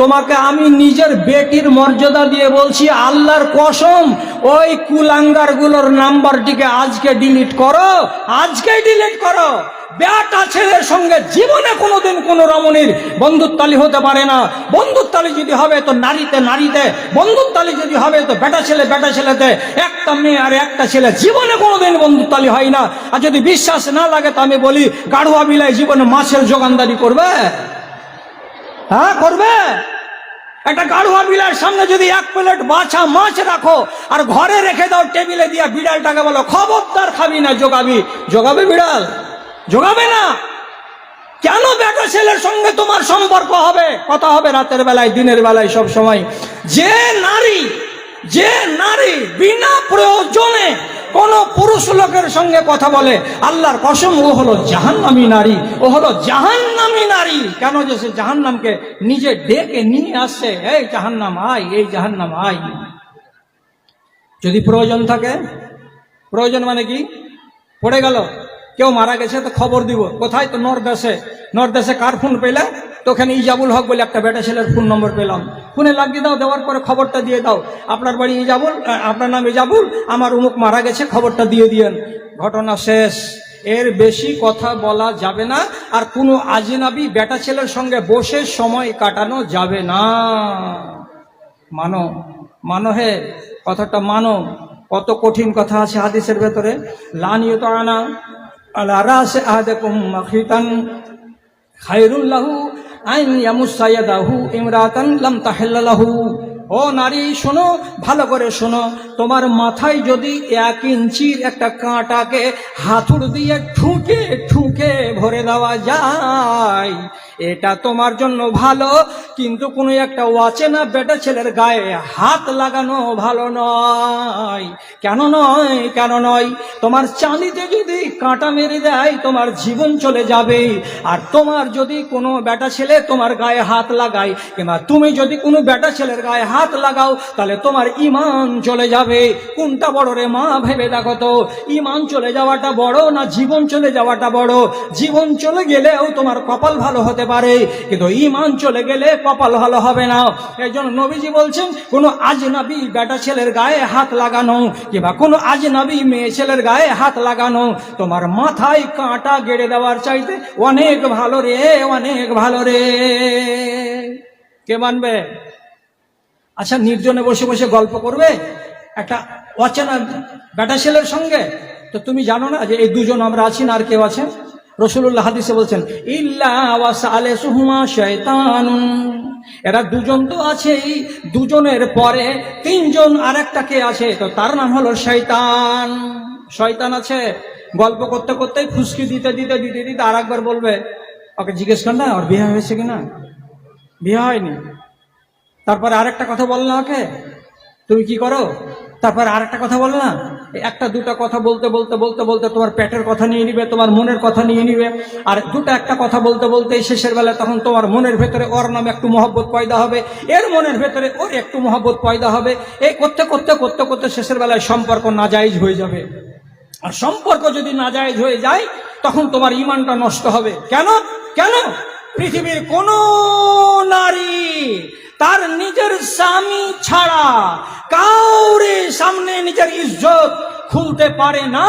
তোমাকে আমি নিজের বেটির মর্যাদা দিয়ে বলছি, আল্লাহর কসম, ওই কুলাঙ্গারগুলোর নাম্বারটিকে আজকে ডিলিট করো, আজকেই ডিলিট করো। বেটা ছেলের সঙ্গে জীবনে কোনোদিন কোন রমণীর বন্ধুত্বালি হতে পারে না। বন্ধুত্বালি যদি হবে তো নারীতে নারীতে, বন্ধুত্বালি যদি হবে তো বেটা ছেলে বেটা ছেলেতে, একটা মেয়ে আর একটা ছেলে, জীবনে কোনোদিন বন্ধুত্বালি হয় না। আর যদি বিশ্বাস না লাগে তো আমি বলি, গাড়ুয়া বিলাই জীবনে মাছের যোগানদারি করবে? হ্যাঁ, করবে? একটা গাড়ুয়া বিলার সামনে যদি 1 প্লেট বাছা মাছ রাখো আর ঘরে রেখে দাও টেবিলে দিয়া, বিড়ালটাকে বলো খবরদার খাবি না, যোগাবি? যোগাবে বিড়াল? যোগাবে না। কেন বেটা ছেলের সঙ্গে তোমার সম্পর্ক হবে, কথা হবে রাতের বেলায়, দিনের বেলায়, সব সময়? যে নারী বিনা প্রয়োজনে কোন পুরুষ লোকের সঙ্গে কথা বলে, আল্লাহর কসম, ও হলো জাহান্নামী নারী, ও হলো জাহান্নামী নারী। কেন? যে সে জাহান্নামকে নিজে ডেকে নিয়ে আসছে, এই জাহান্নাম আয়, এই জাহান্নাম আয়। যদি প্রয়োজন থাকে, প্রয়োজন মানে কি? পড়ে গেল, কেউ মারা গেছে তো খবর দিব, কোথায়? তো নর্দেশে কার ফোন পেলে? তো ওখানে ইজাবুল হক বলে একটা বেটা ছেলের ফোন নম্বর পেলাম, ফোনে লাগিয়ে দাও, দেওয়ার পরে খবরটা দিয়ে দাও, আপনার বাড়ি ইজাবুল, আপনার নাম ইজাবুল, আমার অমুক মারা গেছে, খবরটা দিয়ে দিয়েন, ঘটনা শেষ। এর বেশি কথা বলা যাবে না। আর কোনো আজনাবি বেটা ছেলের সঙ্গে বসে সময় কাটানো যাবে না। মানো হে, কথাটা মানো। কত কঠিন কথা আছে হাদিসের ভেতরে। লা ইউতানা আলা রাসি আহাদিকুম মাখিতান খায়রুল লাহু আন ইয়ামুসা ইয়াদাহু ইমরাতান লাম তাহিল্লা লাহু। ও নারী, শোনো, ভালো করে শোনো, তোমার মাথায় যদি 1 ইঞ্চির একটা কাঁটাকে হাতুড় দিয়ে ঠুকে ঠুকে ভরে দেওয়া যায়, এটা তোমার জন্য ভালো। কিন্তু কোনো একটা অচেনা বেটা ছেলের গায়ে হাত লাগানো ভালো নয়। কেন নয়? কেন নয়? তোমার চাঁদিতে যদি কাঁটা মেরে দেয়, তোমার জীবন চলে যাবে। আর তোমার যদি কোনো বেটা ছেলে তোমার গায়ে হাত লাগায়, কিংবা তুমি যদি কোনো বেটা ছেলের গায়ে হাত লাগাও, তাহলে তোমার ঈমান চলে যাবে। কোনটা বড় রে মা, ভেবে দেখো তো, ঈমান চলে যাওয়াটা বড় না জীবন চলে যাওয়াটা বড়? জীবন চলে গেলেও তোমার কপাল ভালো হতে পারে, কিন্তু ঈমান চলে গেলে কপাল ভালো হবে না। এই জন্য নবীজি বলছেন, কোনো আজনবী বেটা ছেলের গায়ে হাত লাগানো, কিংবা কোনো আজনবী মেয়ে ছেলের গায়ে হাত লাগানো, তোমার মাথায় কাঁটা গেড়ে দেওয়ার চাইতে অনেক ভালো রে, অনেক ভালো রে। কে মানবে? আচ্ছা, নির্জনে বসে বসে গল্প করবে একটা অচেনা বেটা ছেলের সঙ্গে? তো তুমি জানো না যে এই দুজন আমরা আছি না, আর কেউ আছেন? রাসূলুল্লাহ হাদিসে বলছেন, ইল্লা ওয়াসালিসুহুমা শায়তানুন। এরা দুজন তো আছেই, দুজনের পরে 3 জন আর একটা কে আছে, তো তার নাম হলো শয়তান। শয়তান আছে। গল্প করতে করতেই ফুসকি দিতে দিতে দিতে দিতে আর একবার বলবে, ওকে জিজ্ঞেস কর না ওর বিয়ে হয়েছে কিনা। বিয়ে হয়নি। তারপরে আরেকটা কথা বল না ওকে, তুমি কি করো? তারপরে আরেকটা কথা বল না। একটা দুটা কথা বলতে বলতে বলতে বলতে তোমার পেটের কথা নিয়ে নিবে, তোমার মনের কথা নিয়ে নিবে। আর একটা কথা বলতে বলতে শেষের বেলা তখন তোমার মনের ভেতরে ওর নামে একটু মহব্বত পয়দা হবে, এর মনের ভেতরে ওর একটু মহব্বত পয়দা হবে। এই করতে করতে করতে করতে শেষের বেলায় সম্পর্ক নাজায়েজ হয়ে যাবে। আর সম্পর্ক যদি নাজায়েজ হয়ে যায়, তখন তোমার ঈমানটা নষ্ট হবে। কেন? কেন? পৃথিবীর কোন নারী তার নিজের স্বামী ছাড়া কাউরে সামনে নিজের ইজ্জত খুলতে পারে না।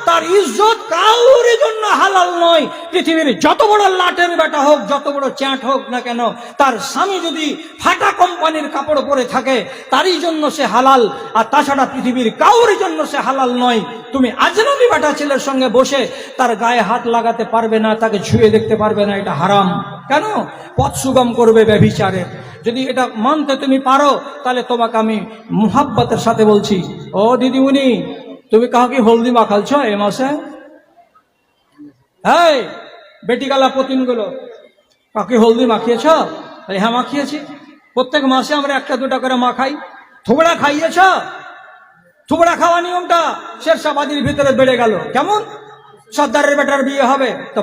তার ইজ্জত কাউর জন্য হালাল নয়। পৃথিবীর যত বড় লাটের বেটা হোক, যত বড় চ্যাট হোক না কেন, তার স্বামী যদি ফাটা কোম্পানির কাপড় পরে থাকে, তারই জন্য সে হালাল। আর তাছাড়া পৃথিবীর কাউর জন্য সে হালাল নয়। তুমি আজনবী বেটা ছেলের সঙ্গে বসে তার গায়ে হাত লাগাতে পারবে না, তাকে ছুঁয়ে দেখতে পারবে না, এটা হারাম। কেন? পথ সুগম করবে ব্যভিচারের। যদি এটা মানতে তুমি পারো, তাহলে তোমাকে আমি মুহাব্বতের সাথে বলছি, ও দিদিমণি, তুমি কাউকে হলদি মাখালছ এ মাসে? হ্যাঁ, বেটিগালা পতিনগুলো, কাউকে হলদি মাখিয়েছ? হ্যাঁ, মাখিয়েছি। প্রত্যেক মাসে আমরা 1-2টা করে মাখাই। থোবড়া খাইয়েছ? থুবড়া খাওয়া নিয়মটা শেরশাবাদীর ভিতরে বেড়ে গেল। কেমন? সর্দারের বেটার বিয়ে হবে তো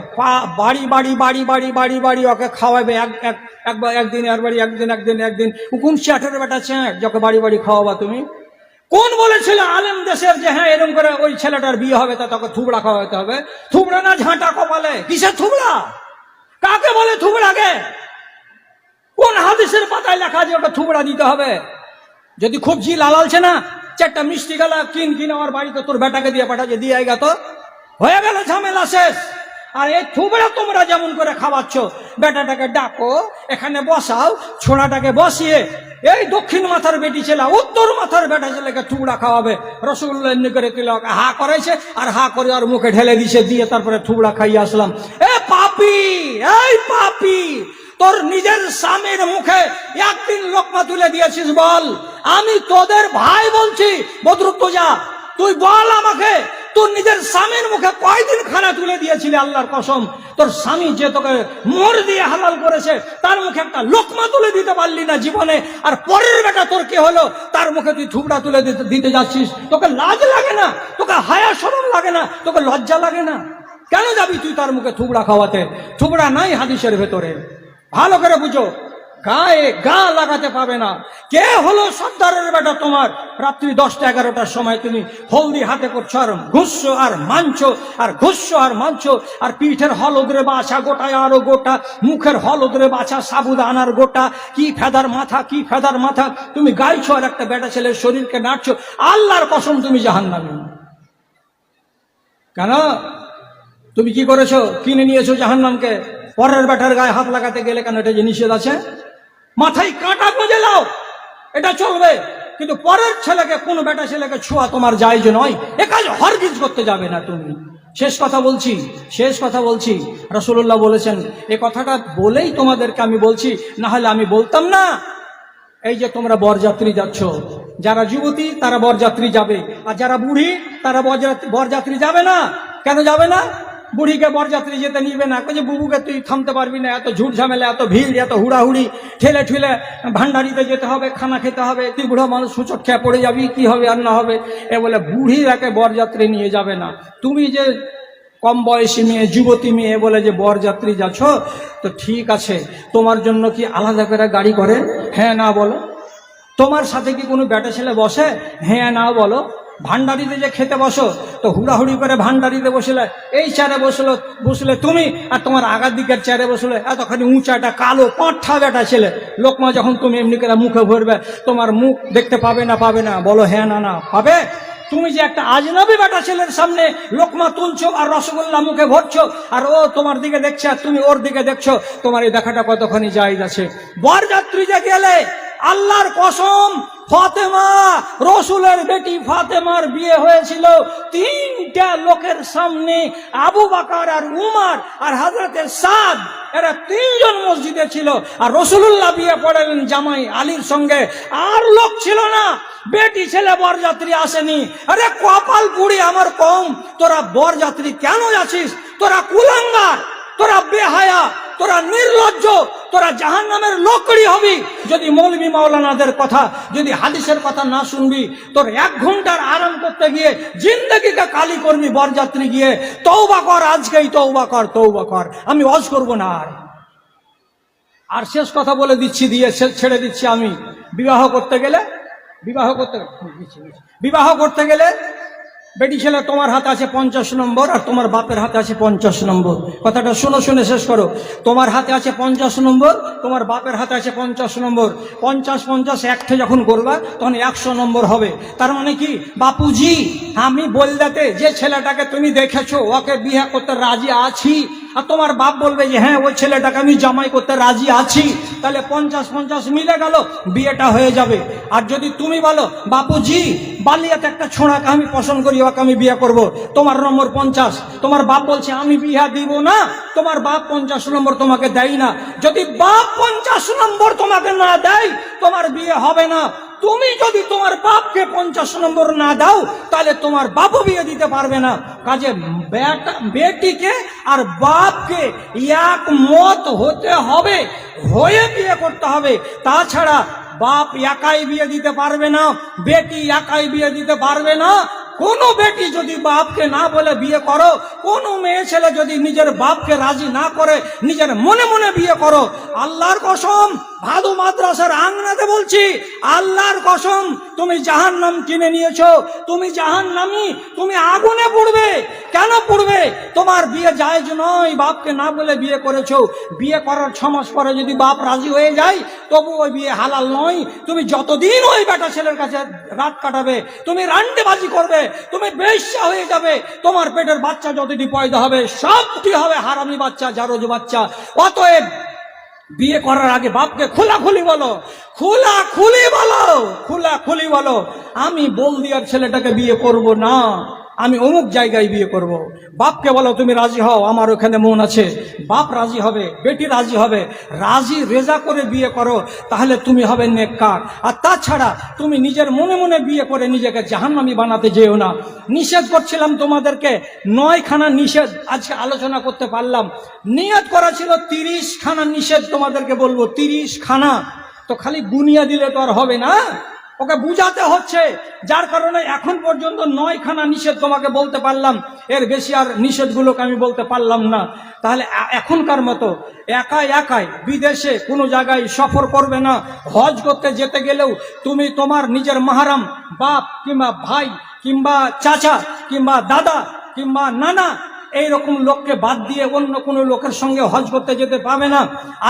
বাড়ি বাড়ি বাড়ি বাড়ি বাড়ি বাড়ি ওকে খাওয়াবে, একবার একদিন আর বাড়ি একদিন হুকুম শেঠের বেটা চ্যাঁক যখন বাড়ি বাড়ি খাওয়াবা তুমি। কোন বলেছিল আলেম দেশের যে হ্যাঁ এরকম করে ওই ছেলেটার বিয়ে হবে তা তোকে থুবড়া খাওয়াতে হবে? থুবড়া না ঝাঁটা কপালে? কিসের থুবড়া? কাকে বলে থুবড়াকে? কোন হাদিসের পাতায় লেখা যে ওটা থুবড়া দিতে হবে? যদি খুব জি লালালছে না, চারটা মিষ্টি গেলা কিনে আমার বাড়িতে তোর বেটাকে দিয়ে পাঠাচ্ছে, দিয়ে আইগা তো হয়ে গেল, ঝামেলা শেষ। আর এই থুবড়া তোমরা যেমন করে খাওয়াচ্ছ, বেটাটাকে ডাকো, এখানে বসাও, ছোড়াটাকে বসিয়ে এই দক্ষিণ মাথার বেটি ছেলে উত্তর মাথার বেটা ছেলেকে থুবড়া খাওয়াবে। রসগোল্লা এমনি করে তিলক হা করাইছে আর হা করে আর মুখে ঢেলে দিছে, দিয়ে তারপরে থুবড়া খাইয়ে আসলাম। এ পাপি, এই পাপি, তোর নিজের স্বামীর মুখে একদিন লোকমা তুলে দিয়েছিস বল? আমি তোদের ভাই বলছি, বদরুদ্দোজা তুই বল আমাকে, তোর নিজের স্বামীর মুখে কয়দিন খানা তুলে দিয়েছিলি? আল্লাহর কসম, তোর স্বামী যে তোকে মোর দিয়ে হালাল করেছে তার মুখে একটা লোকমা তুলে দিতে পারলি না জীবনে, আর পরের বেটা তোর কে হলো তার মুখে তুই থুবড়া তুলে দিতে যাচ্ছিস? তোকে লাজ লাগে না? তোকে হায়া শরম লাগে না? তোকে লজ্জা লাগে না? কেন যাবি তুই তার মুখে থুবড়া খাওয়াতে? থুবড়া নাই হাদিসের ভেতরে, ভালো করে বুঝো। গায়ে গা লাগাতে পাবে না। কে হলো সর্দারের বেটা তোমার? রাত্রি 10টা-11টার সময় তুমি হলদি হাতে করছো আর ঘুষছো আর মানছো আর ঘুষছো আর মানছো, আর পিঠের হলদরে বাছা গোটায় আরো গোটা, মুখের হলদরে বাছা সাবুদানার গোটা, কি ফেদার মাথা, কি ফেদার মাথা তুমি গাইছো, আর একটা বেটা ছেলের শরীরকে নাড়ছো। আল্লাহর কসম তুমি জাহান্নামী। কেন? তুমি কি করেছো? কিনে নিয়েছো জাহান্নামকে। পরের বেটার গায়ে হাত লাগাতে গেলে কেন? এটা যে নিষেধ আছে। মাথায় কাঁটা গুঁজে লাও, এটা চলবে, কিন্তু পরের ছেলেকে, কোন বেটা ছেলেকে ছোঁয়া তোমার জায়েজ নয়। এ কাজ হরগিজ করতে যাবে না তুমি। শেষ কথা বলছি, রাসূলুল্লাহ বলেছেন, এ কথাটা বলেই তোমাদেরকে আমি বলছি, না হলে আমি বলতাম না। এই যে তোমরা বরযাত্রী যাচ্ছ, যারা যুবতী তারা বরযাত্রী যাবে, আর যারা বুড়ি তারা বরযাত্রী যাবে না। কেন যাবে না? বুড়িকে বরযাত্রী যেতে নিবে না, যে বুবুকে তুই থামতে পারবি না, এত ঝুট ঝামেলা, এত ভিড়, এত হুড়াহুড়ি, ঠেলে ঠেলে ভান্ডারিতে যেতে হবে, খানা খেতে হবে, তুই বুড়ো মানুষ সুচট খেয়ে পড়ে যাবি, কি হবে আর না হবে। এ বলে বুড়িরাকে বরযাত্রী নিয়ে যাবে না। তুমি যে কম বয়সী মেয়ে, যুবতী মেয়ে বলে যে বরযাত্রী যাচ্ছ, তো ঠিক আছে, তোমার জন্য কি আলাদা করে গাড়ি করে? হ্যাঁ না বলো। তোমার সাথে কি কোনো বেটা ছেলে বসে? হ্যাঁ না বলো। ভান্ডারিতে যে খেতে বসো, তো হুড়াহুড়ি করে ভান্ডারিতে বসলে, এই চেয়ারে বসলে তুমি, আর তোমার আগার দিকের চেয়ারে বসলে এতখানি উঁচাটা কালো পাঁঠা বেটা ছেলে, লোকমা যখন তুমি এমনি করে মুখে ভরবে, তোমার মুখ দেখতে পাবে না? পাবে না? বলো হ্যাঁ না না পাবে। তুমি যে একটা আজনবী বেটা ছেলের সামনে লোকমা তুলছো আর রসগোল্লা মুখে ভরছো, আর ও তোমার দিকে দেখছে আর তুমি ওর দিকে দেখছো, তোমার এই দেখাটা কতখানি জায়েজ আছে? বরযাত্রী যে গেলে, আল্লাহর কসম, ফাতেমা, রসুলের বেটি ফাতেমার বিয়ে হয়েছিল 3টা লোকের সামনে, আবু বকর আর উমর আর হযরতে সাদ, এরা 3জন মসজিদে ছিল, আর রাসূলুল্লাহ বিয়ে পড়ালেন জামাই আলীর সঙ্গে, আর লোক ছিল না। বেটি ছেলে বরযাত্রী আসেনি। আরে কপাল পুড়ি আমার কম, তোরা বরযাত্রী কেন যাচ্ছিস? তোরা কুলাঙ্গার, তোরা বেহায়া, তোরা নির্লজ্জ, তোরা জাহান্নামের লোকড়ি হবি যদি মৌলবি মাওলানাদের কথা, যদি হাদিসের কথা না শুনবি। তোর 1 ঘন্টার আরাম করতে গিয়ে জিন্দগিকে কালি করবি বরযাত্রী গিয়ে। তওবা কর, আজকেই তওবা কর। আমি ওয়াজ করব না আর শেষ কথা বলে দিচ্ছি, দিয়ে ছেড়ে দিচ্ছি। আমি বিবাহ করতে গেলে বেটি ছেলে তোমার হাতে আছে 50 নম্বর, আর তোমার বাপের হাতে আছে 50 নম্বর। কথাটা শুনে শেষ করো। তোমার হাতে আছে 50 নম্বর, তোমার বাপের হাতে আছে 50 নম্বর। 50-50 একঠে যখন করবা তখন 100 নম্বর হবে। তার মানে কি, বাপুজি আমি বলতে যে ছেলেটাকে তুমি দেখেছো ওকে বিয়ে করতে রাজি আছি, আর তোমার বাপ বলবে যে হ্যাঁ ওই ছেলেটাকে আমি জামাই করতে রাজি আছি, তাহলে 50-50 মিলে গেল, বিয়েটা হয়ে যাবে। আর যদি তুমি বলো বাপুজি বালিয়াতে একটা ছোঁড়াকে আমি পছন্দ করি, ওকে আমি বিয়ে করব, তোমার নম্বর 50, তোমার বাপ বলছে আমি বিয়ে দিব না, তোমার বাপ 50 নম্বর তোমাকে দেয় না। যদি বাপ 50 নম্বর তোমাকে না দেয়, তোমার বিয়ে হবে না। তুমি যদি তোমার বাপকে 50 নম্বর না দাও, তাহলে তোমার বাপও বিয়ে দিতে পারবে না। কাজে বেটিকে আর বাপকে একমত হতে হবে, হয়ে বিয়ে করতে হবে। তাছাড়া বাপ একাই বিয়ে দিতে পারবে না, বেটি একাই বিয়ে দিতে পারবে না। কোনো বেটি যদি বাপকে না বলে বিয়ে করো, কোনো মেয়ে ছেলে যদি নিজের বাপকে রাজি না করে নিজের মনে মনে বিয়ে করো, আল্লাহর কসম ভাদু মাদ্রাসার আঙ্গনাতে বলছি, আল্লাহর কসম তুমি জাহান্নাম কিনে নিয়েছো, তুমি জাহান্নামী, তুমি আগুনে পড়বে। কেন পড়বে? তোমার বিয়ে জায়েজ নয়, বাপকে না বলে বিয়ে করেছো। বিয়ে করার 6 মাস পরে যদি বাপ রাজি হয়ে যায় তবু ওই বিয়ে হালাল নয়। তুমি যতদিন ওই বেটা ছেলের কাছে রাত কাটাবে, তুমি রান্ডেবাজি করবে, তুমি বেশ্যা হয়ে যাবে, তোমার পেটের বাচ্চা যতটি পয়দা হবে সবটি হবে হারামি বাচ্চা, জারজ বাচ্চা। অতএব বিয়ে করার আগে বাপকে খোলাখুলি বলো, খোলাখুলি বলো আমি বলদিয়ার ছেলেটাকে বিয়ে করব না, আমি অমুক জায়গায় বিয়ে করব। বাপকে বলো তুমি রাজি হও, আমার ওখানে মন আছে। বাপ রাজি হবে, বেটি রাজি হবে, রাজি রেজা করে বিয়ে করো, তাহলে তুমি হবে নেককার। আর তাছাড়া তুমি নিজের মনে মনে বিয়ে করে নিজেকে জাহান্নামী বানাতে যেও না। নিষেধ করছিলাম তোমাদেরকে 9 খানা নিষেধ, আজকে আলোচনা করতে পারলাম। নিয়ত করা ছিল 30 খানা নিষেধ তোমাদেরকে বলবো, 30 খানা। তো খালি গুনিয়া দিলে তো আর হবে না, ওকে বুঝাতে হচ্ছে। যার কারণে এখন পর্যন্ত 9 খানা নিষেধ তোমাকে বলতে পারলাম, এর বেশি আর নিষেধগুলোকে আমি বলতে পারলাম না। তাহলে এখনকার মতো একাই বিদেশে কোনো জায়গায় সফর করবে না। হজ করতে যেতে গেলেও তুমি তোমার নিজের মাহরাম বাপ কিংবা ভাই কিংবা চাচা কিংবা দাদা কিংবা নানা এইরকম লোককে বাদ দিয়ে অন্য কোনো লোকের সঙ্গে হজ করতে যেতে পাবে না।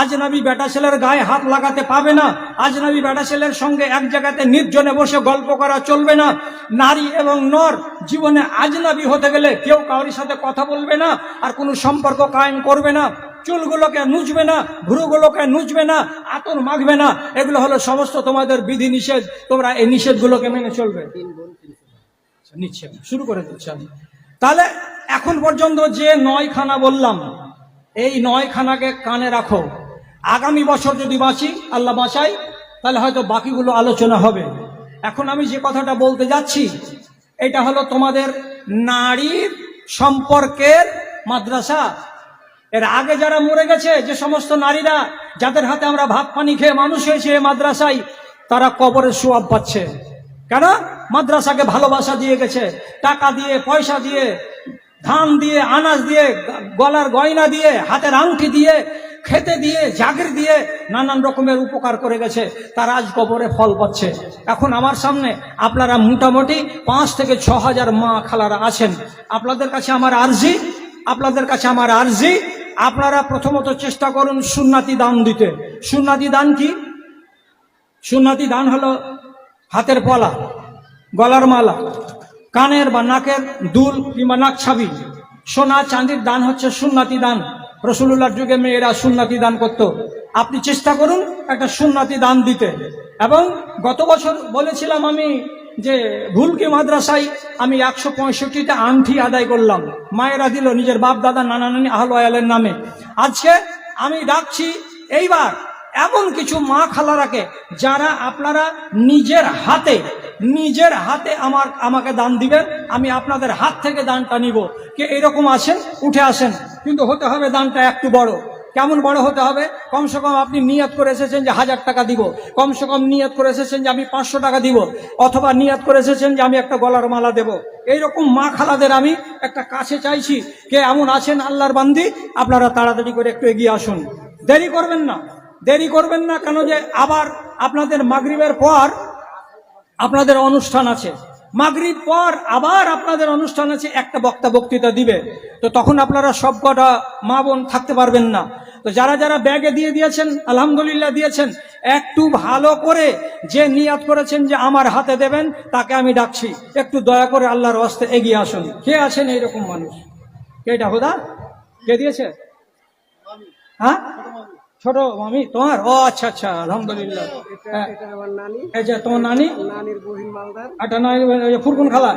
আজনবী বেটা ছেলের গায়ে হাত লাগাতে পাবে না। আজনবী বেটা ছেলের সঙ্গে এক জায়গাতে নির্জনে বসে গল্প করা চলবে না। নারী এবং নর জীবনে আজনবী হতে গেলে কেউ কারোর সাথে কথা বলবে না, আর কোনো সম্পর্ক কায়েম করবে না। চুলগুলোকে নুচবে না, ভ্রুগুলোকে নুচবে না, আতর মাখবে না। এগুলো হলো সমস্ত তোমাদের বিধি নিষেধ। তোমরা এই নিষেধগুলোকে মেনে চলবে। নিচ্ছে শুরু করে দিচ্ছি আমি। তাহলে এখন পর্যন্ত যে 9 খানা বললাম, এই 9 খানাকে কানে রাখো। আগামী বছর যদি বাঁচি, আল্লাহ বাঁচাই, তাহলে হয়তো বাকিগুলো আলোচনা হবে। এখন আমি যে কথাটা বলতে যাচ্ছি এটা হলো তোমাদের নারীর সম্পর্কের মাদ্রাসা। এর আগে যারা মরে গেছে, যে সমস্ত নারীরা যাদের হাতে আমরা ভাত পানি খেয়ে মানুষ হয়েছে মাদ্রাসায়, তারা কবরের সোয়াব পাচ্ছে। কেন? মাদ্রাসাকে ভালোবাসা দিয়ে গেছে, টাকা দিয়ে, পয়সা দিয়ে, ধান দিয়ে, আনাজ দিয়ে, গলার গয়না দিয়ে, হাতের আংটি দিয়ে, খেতে দিয়ে, জাগির দিয়ে নানান রকমের উপকার করে গেছে। তারা আজ কবরে ফল পাচ্ছে। এখন আমার সামনে আপনারা মোটামুটি 5 থেকে 6 হাজার মা খালারা আছেন। আপনাদের কাছে আমার আরজি, আপনারা প্রথমত চেষ্টা করুন সুন্নাতি দান দিতে। সুন্নাতি দান কি? সুন্নাতি দান হলো হাতের পলা, গলার মালা, কানের বা নাকের দুল কিংবা নাক ছাবি, সোনা চাঁদির দান হচ্ছে সুন্নাতি দান। রাসূলুল্লাহর যুগে মেয়েরা সুন্নাতি দান করত। আপনি চেষ্টা করুন একটা সুন্নাতি দান দিতে। এবং গত বছর বলেছিলাম আমি যে ভুলকি মাদ্রাসায় আমি 165টা আংটি আদায় করলাম। মায়েরা দিল নিজের বাপ দাদা নানা নানি আহলে ওয়ালের নামে। আজকে আমি ডাকছি এইবার এমন কিছু মা খালারাকে যারা আপনারা নিজের হাতে আমাকে দান দিবেন, আমি আপনাদের হাত থেকে দানটা নিব। কে এরকম আছেন? উঠে আসেন। কিন্তু হতে হবে দানটা একটু বড়। কেমন বড় হতে হবে? কমসে কম আপনি নিয়ত করে এসেছেন যে 1000 টাকা দিব, কমসে কম নিয়ত করে এসেছেন যে আমি 500 টাকা দিব, অথবা নিয়ত করে এসেছেন যে আমি একটা গলার মালা দেব। এইরকম মা খালাদের আমি একটা কাছে চাইছি। কে এমন আছেন আল্লাহর বান্দি? আপনারা তাড়াতাড়ি করে একটু এগিয়ে আসুন, দেরি করবেন না। কেন যে আবার আপনাদের মাগরিবের পর আপনাদের অনুষ্ঠান আছে, মাগরিব পর আবার আপনাদের অনুষ্ঠান আছে, একটা বক্তৃতা দিবে। তো তখন আপনারা সব কটা মা বোন থাকতে পারবেন না। তো যারা ব্যাগে দিয়ে দিয়েছেন, আলহামদুলিল্লাহ দিয়েছেন, একটু ভালো করে যে নিয়াত করেছেন যে আমার হাতে দেবেন, তাকে আমি ডাকছি একটু দয়া করে আল্লাহর ওয়াস্তে এগিয়ে আসুন। কে আছেন এইরকম মানুষ? কে এটা হুদা? কে দিয়েছে? হ্যাঁ, ছোট মামি তোমার? ও আচ্ছা, আলহামদুলিল্লাহ। এই যে তোমার নানি, ফুরকুন খালা,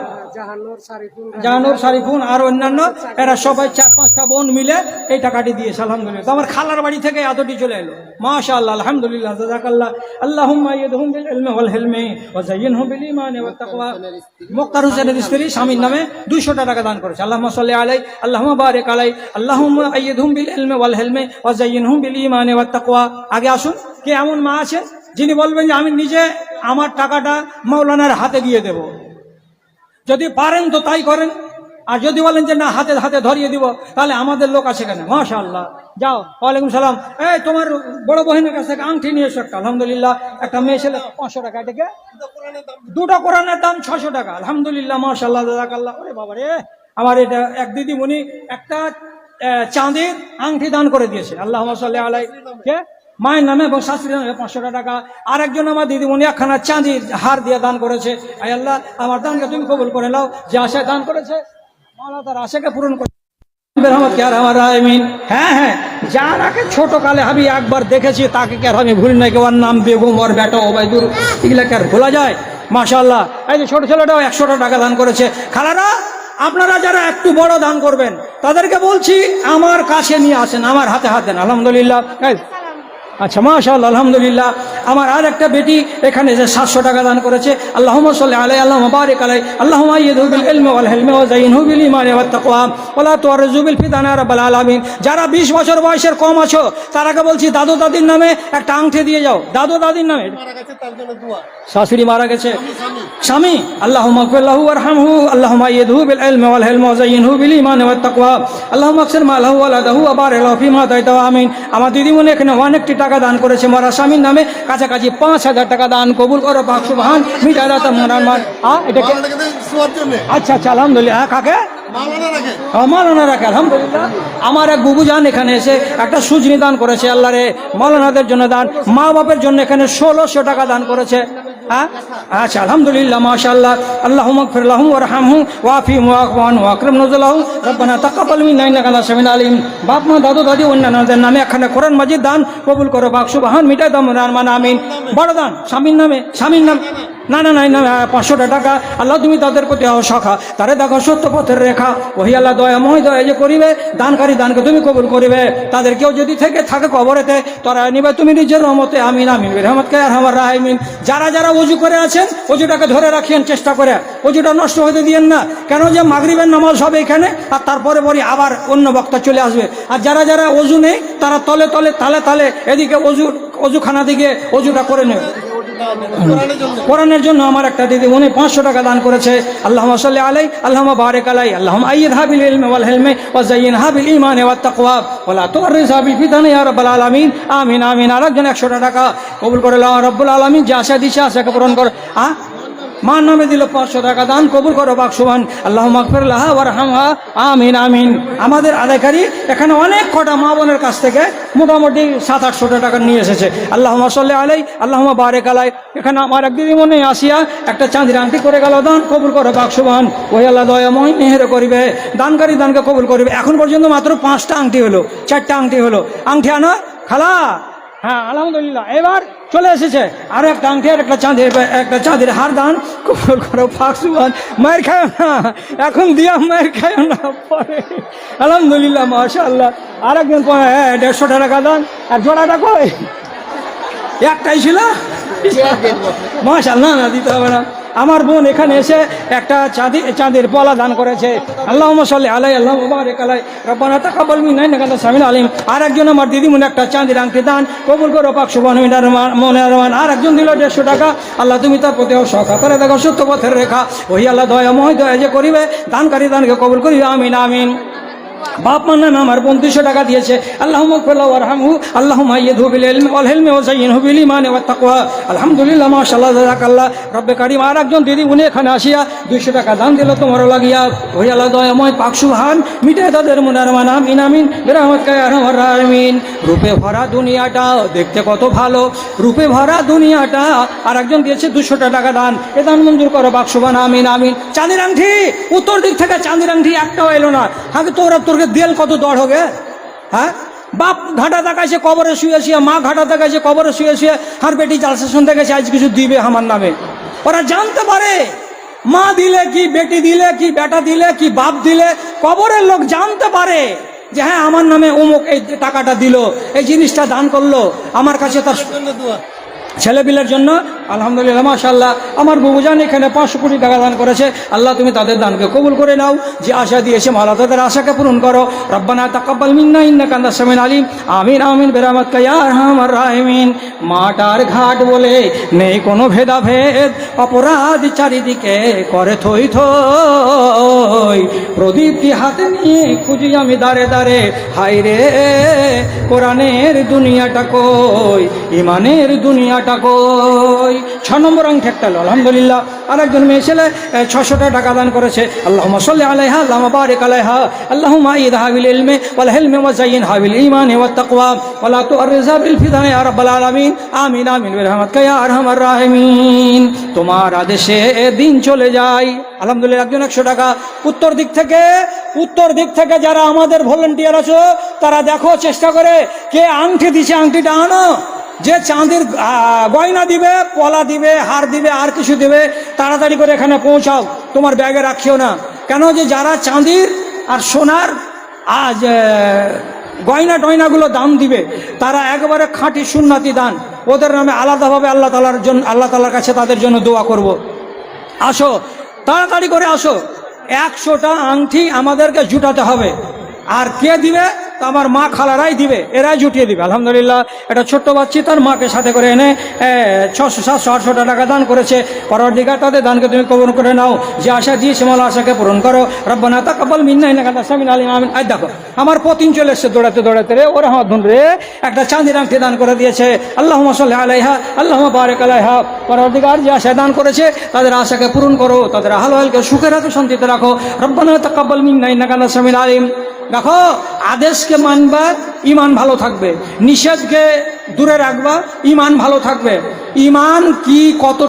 জাহানুর, শারিফুন আর অন্যান্য, এরা সবাই 4-5টা বোন মিলে এই টাকাটি দিয়েছে। আলহামদুলিল্লাহ। আমার খালার বাড়ি থেকে এতটি চলে এলো, মাশাআল্লাহ, আলহামদুলিল্লাহ, জাযাকাল্লাহ। আল্লাহুম্মা ইয়াদহুম বিল ইলমি ওয়াল হিলমি ওয়া যায়্যিনহুম বিল ঈমানি ওয়াত তাকওয়া। মুক্তার হোসেনের স্ত্রী স্বামীর নামে 200 টাকা দান করেছে। আল্লাহুম্মা সাল্লি আলাইহি, আল্লাহুম্মা বারিক আলাইহি, আল্লাহুম্মা আইয়িদহুম বিল ইলমি ওয়াল হিলমি ওয়া যায়্যিনহুম বিল ঈমানি ওয়াত তাকওয়া। আগে আসুন, কে এমন মা আছে যিনি বলবেন যে আমি নিজে আমার টাকাটা মাওলানার হাতে দিয়ে দেব, যদি পারেন তো তাই করেন, আর যদি বলেন যে না হাতে হাতে ধরিয়ে দিব, তাহলে আমাদের লোক আছে কেন? মাশাআল্লাহ, যাও। ওয়ালাইকুম সালাম। এই তোমার বড় বহিনের কাছ থেকে আংটি নিয়ে এসো একটা। আলহামদুলিল্লাহ, একটা মেয়ে ছেলে 500 টাকা, এটাকে দুটো কোরআনের দাম 600 টাকা। আলহামদুলিল্লাহ, মাশাআল্লাহ, জাযাকাল্লাহ। ওরে বাবা রে, আমার এটা এক দিদিমণি একটা চাঁদের আংটি দান করে দিয়েছে। আল্লাহুম্মা সাল্লি আলাইহি, কে? মায়ের নামে এবং শাশুড়ির নামে 500 টাকা। আর একজন আমার দিদিমণি একখানা চাঁদির হার দিয়ে দান করেছে। আয় আল্লাহ, আমার দানকে তুমি কবুল করে নাও। যে আশায় দান করেছে মাওলা তার আশাকে পূরণ করে। হ্যাঁ হ্যাঁ, যার আগে ছোট কালে আমি একবার দেখেছি, তাকে কে আর আমি ভুলি না। কেউ নাম বেগম, ওর বেটা ওবাইদুর, এগুলা কে আর ভোলা যায়? মাশাআল্লাহ। এই যে ছোট ছেলেটাও 100 টাকা দান করেছে। খালারা, আপনারা যারা একটু বড় দান করবেন তাদেরকে বলছি আমার কাছে নিয়ে আসেন, আমার হাতে হাত দেন। আলহামদুলিল্লাহ। আচ্ছা, মাশাআল্লাহ, আলহামদুলিল্লাহ। আমার আর একটা বেটি এখানে যে 700 টাকা দান করেছে। আল্লাহুম্মা সাল্লি আলাইহি, আল্লাহুম্মা বারিক আলাইহি, আল্লাহুম্মা আইয়িদহু বিল ইলমি ওয়াল হিলমি ওয়া যায়িনহু বিল ঈমানি ওয়াত তাকওয়া ওয়া লা তুআররিজু বিল ফিতানি ইয়া রাব্বাল আলামিন। যারা 20 বছর বয়সের কম আছো তারাকে বলছি দাদু দাদির নামে একটা আংটি দিয়ে যাও। দাদু দাদির নামে, শাশুড়ি মারা গেছে, স্বামী, আল্লাহুম্মা গফির লাহু ওয়ারহামহু, আল্লাহুম্মা আইয়িদহু বিল ইলমি ওয়াল হিলমি ওয়া যায়িনহু বিল ঈমানি ওয়াত তাকওয়া, আল্লাহুম্মা আকসির মালাহু ওয়া লাদাহু ওয়া বারিক লাহু ফিমা আতাইতা, আমিন। আমার দিদিমণি এখানে অনেকটি টাকা দান করেছে মরা স্বামীর নামে, কাছাকাছি 5000 টাকা দান কবুল করো পাক সুবহান। মিটাই দাতা মোনারমান। এটাকে আচ্ছা আচ্ছা, আলহামদুলিল্লাহ। কাকে? মাওলানা রাখে। আলহামদুলিল্লাহ। আমার এক বুবু জান এখানে এসে একটা সুজনি দান করেছে। আল্লাহ রে, মাওলানাদের জন্য দান, মা বাপের জন্য এখানে 1600 টাকা দান করেছে। হ্যাঁ, আচ্ছা, আলহামদুলিল্লাহ, মাশাআল্লাহ। আল্লাহুম্মা গফির লাহুম ওয়ারহামহুম ওয়াফিহিম ওয়াকবান ওয়াকরিম নুজুলাহুম রব্বানা তাকাব্বাল মিন্না ইন্নাকা আনতাস সামিউল আলিম। বাপ মা দাদু দাদি অন্যান্যদের নামে এখানে কোরআন মাজিদ দান কবুল করো পাক সুবহান। মিটাই দাও মোনারমান, আমিন। বড় দান স্বামীর নামে, স্বামীর নাম না না না 500 টাকা। আল্লাহ তুমি তাদের প্রতি সখা, তারে দেখো সত্য পথের রেখা। ওহি আল্লাহ দয়াময়, দয়া যে করিবে, দানকারী দানকে তুমি কবুল করিবে। তাদের কেউ যদি থাকে কবরেতে, তারা নিবে তুমি নিজের রহমতে, আমিন আমিন রহমতকে আর আমার রাহিমিন। যারা যারা ওযু করে আছেন, ওযুটাকে ধরে রাখিয়েন চেষ্টা করে, ওযুটা নষ্ট হতে দিয়েন না। কেন যে মাগরিবের নামাজ হবে এখানে, আর তারপরে পরে আবার অন্য বক্তা চলে আসবে। আর যারা যারা ওযু নেই তারা তলে তলে তালে তালে এদিকে ওযুখানা দিকে ওযুটা করে নেবে। কোরআনের জন্য আমার একটা দিদি উনি 500 টাকা দান করেছে। আল্লাহুম্মা সাল্লি আলাইহি, আল্লাহুম্মা বারিক আলাইহি, আল্লাহুম্মা আইয়িদহা বিল ইলমি ওয়াল হিলমি ওয়া যায়িনহা বিল ঈমানি ওয়াত তাকওয়া ওয়া লা তুআররিজহা বিল ফিতানি ইয়া রাব্বাল আলামিন, আমিন আমিন। আরেকজন 100 টাকা কবুল করে আল্লাহ রাব্বুল আলামিন। যে আশা দিছে আশাকে পূরণ কর। মার নামে দিল 500 টাকা দান কবুল করো পাক সুবহান। আল্লাহুম্মা গফির লাহা ওয়ারহামহা, আমিন আমিন। আমাদের আদায়কারী এখানে অনেক কটা মা বোনের কাছ থেকে মোটামুটি 700-800 টাকা নিয়ে এসেছে। আল্লাহুম্মা সাল্লি আলাইহি, আল্লাহুম্মা বারিক আলাইহি। এখানে আমার এক দিদিমণি আসিয়া একটা চাঁদির আংটি করে গেল, দান কবুল করো পাক সুবহান। ওই আল্লাহ দয়াময় মেহের করিবে, দানকারী দানকে কবুল করিবে। এখন পর্যন্ত মাত্র 5টা আংটি হলো, 4টা আংটি হলো। আংটি আনো খালা। হ্যাঁ, আলহামদুলিল্লাহ। এবার চলে এসেছে আরো একটা আংটি, আর একটা চাঁদের হার দান কবুল করো পাক সুবহান। মায়ের খায় না এখন, দিয়া মায়ের খায় না পরে। আলহামদুলিল্লাহ, মাশাআল্লাহ। আর একজন 150 টাকা দান। আর জোড়াটা কই? একটাই ছিল, মাশাআল্লাহ। না দিতে হবে না। আমার বোন এখানে এসে একটা চাঁদের পলা দান করেছে। আল্লাহুম্মা সাল্লি আলাইহি, আল্লাহুম্মা বারিক আলাইহি, রব্বানা তাকাব্বাল মিন্না ইন্নাকা আনতাস সামিউল আলিম। আর একজন আমার দিদিমণি একটা চাঁদের আংটি দান কবুল করো পাক সুবহান। মনিরমান। আর একজন দিল 150 টাকা। আল্লাহ তুমি তার প্রতি সখা, তারে দেখো সত্য পথের রেখা। ওই আল্লাহ দয়াময়, দয়া যে করিবে, দানকারী দানকে কবুল করিবে, আমিন আমিন। বাপ মার নামে আমার বোন 200 টাকা দিয়েছে। আল্লাহুম্মা গফির লাহু ওয়ারহামহু, আল্লাহুম্মা আইয়িদহু বিল ইলমি ওয়াল হিলমি ওয়া যায়িনহু বিল ঈমানি ওয়াত তাকওয়া। আলহামদুলিল্লাহ, মাশাআল্লাহ, জাযাকাল্লাহ রব্বে কারীম। আর একজন দিদি উনি এখানে আসিয়া 200 টাকা দান দিল তোমারও লাগিয়া। ওই আল্লাহ দয়াময় পাক সুবহান, মিটায় তাদের মুনার মান, আমিন আমিন বিরহমাতিকা ইয়া আরহামার রাহিমিন। রূপে ভরা দুনিয়াটা দেখতে কত ভালো, রূপে ভরা দুনিয়াটা। আর একজন দিয়েছে 200 টাকা দান। এ দান মঞ্জুর করো পাক সুবহান, আমিন আমিন। চাঁদের আংটি, উত্তর দিক থেকে চাঁদের আংটি একটাও এলো না। আগে তোর দেল কত দড় হবে? হ্যাঁ, বাপ ঘাটা দেখাইছে কবরে শুয়ে শুয়ে, মা ঘাটা দেখাইছে কবরে শুয়ে শুয়ে, আর বেটি জালসা শুনতে গেছে আজ কিছু দিবে আমার নামে। ওরা জানতে পারে মা দিলে কি, বেটি দিলে কি, বেটা দিলে কি, বাপ দিলে, কবরের লোক জানতে পারে যে হ্যাঁ আমার নামে অমুক এই টাকাটা দিল, এই জিনিসটা দান করলো। আমার কাছে তার ছেলেপিলের জন্য আলহামদুলিল্লাহ মাশাআল্লাহ আমার বুবুজান এখানে 500 কোটি টাকা দান করেছে। আল্লাহ তুমি তাদের দানকে কবুল করে নাও। যে আশা দিয়েছে মাওলা তাদের আশাকে পূরণ করো। রব্বানা তাকাব্বাল মিন্না ইন্নাকা আনতাস সামিউল আলিম। আমিন আমিন বিরহমাতিকা ইয়া আরহামার রাহিমিন। মাঠ আর ঘাট বলে নেই কোনো ভেদাভেদ, অপরাধ চারিদিকে করে থই থই। প্রদীপটি হাতে নিয়ে খুঁজি আমি দাঁড়ে দাঁড়ে, হায় রে কোরআনের দুনিয়াটা কই, ইমানের দুনিয়াটা কই। 6 নম্বর অঙ্ক একটা হলো আলহামদুলিল্লাহ। আরেকজন মেয়ে ছেলে 600 টাকা দান করেছে। আল্লাহুম্মা সাল্লি আলাইহা আল্লাহুম্মা বারিক আলাইহা আল্লাহুম্মা আইদহা বিল ইলমি ওয়াল হিলমি ওয়া যায়্যিনহা বিল ঈমানি ওয়াত তাকওয়া ওয়া লা তুআররিজহা বিল ফিতানি ইয়া রাব্বাল আলামিন। আমিন আমিন বিরহমাতিকা ইয়া আরহামার রাহিমিন। তোমার আদেশে দিন চলে যায়। আলহামদুলিল্লাহ একজন 100 টাকা। উত্তর দিক থেকে যারা আমাদের ভলান্টিয়ার আছো তারা দেখো চেষ্টা করে কে আংটি দিছে, আংটিটা আনো। যে চাঁদের গয়না দিবে, পলা দিবে, হার দিবে, আর কিছু দিবে, তাড়াতাড়ি করে এখানে পৌঁছাও, তোমার ব্যাগে রাখিও না। কেন যে যারা চাঁদির আর সোনার আজ গয়না টয়নাগুলো দান দিবে তারা একেবারে খাঁটি সুন্নাতি দান। ওদের নামে আলাদাভাবে আল্লাহ তাআলার কাছে তাদের জন্য দোয়া করব। আসো, তাড়াতাড়ি করে আসো। 100টা আংটি আমাদেরকে জুটাতে হবে। আর কে দিবে? তো আমার মা খালারাই দিবে, এরাই জুটিয়ে দিবে। আলহামদুলিল্লাহ একটা ছোট্ট বাচ্চি তার মাকে সাথে করে এনে 600 700 800 টাকা দান করেছে। পরওয়ারদিগার তাদের দানকে তুমি কবুল করে নাও। যে আশা দিয়েছে মাওলা আশাকে পূরণ করো। রব্বানা তাকাব্বাল মিন্না ইন্নাকা আনতাস সামিউল আলিম। আমিন। আই দেখো আমার পতিন চলে এসছে দৌড়াতে রে, ওরা হাত ধুন রে একটা চাঁদির আংটি দান করে দিয়েছে। আল্লাহুম্মা সাল্লি আলাইহা আল্লাহুম্মা বারিক আলাইহা। পরওয়ারদিগার যে আশা দান করেছে তাদের আশাকে পূরণ করো, তাদের হালকে সুখে রাখো, শান্তিতে রাখো। রব্বানা তাকাব্বাল মিন্না ইন্নাকা আনতাস সামিউল আলিম। দেখো আদেশকে মানবা, ইমান ভালো থাকবে। নিষেধকে দূরে রাখবা, ইমান ভালো থাকবে। ইমান কি কত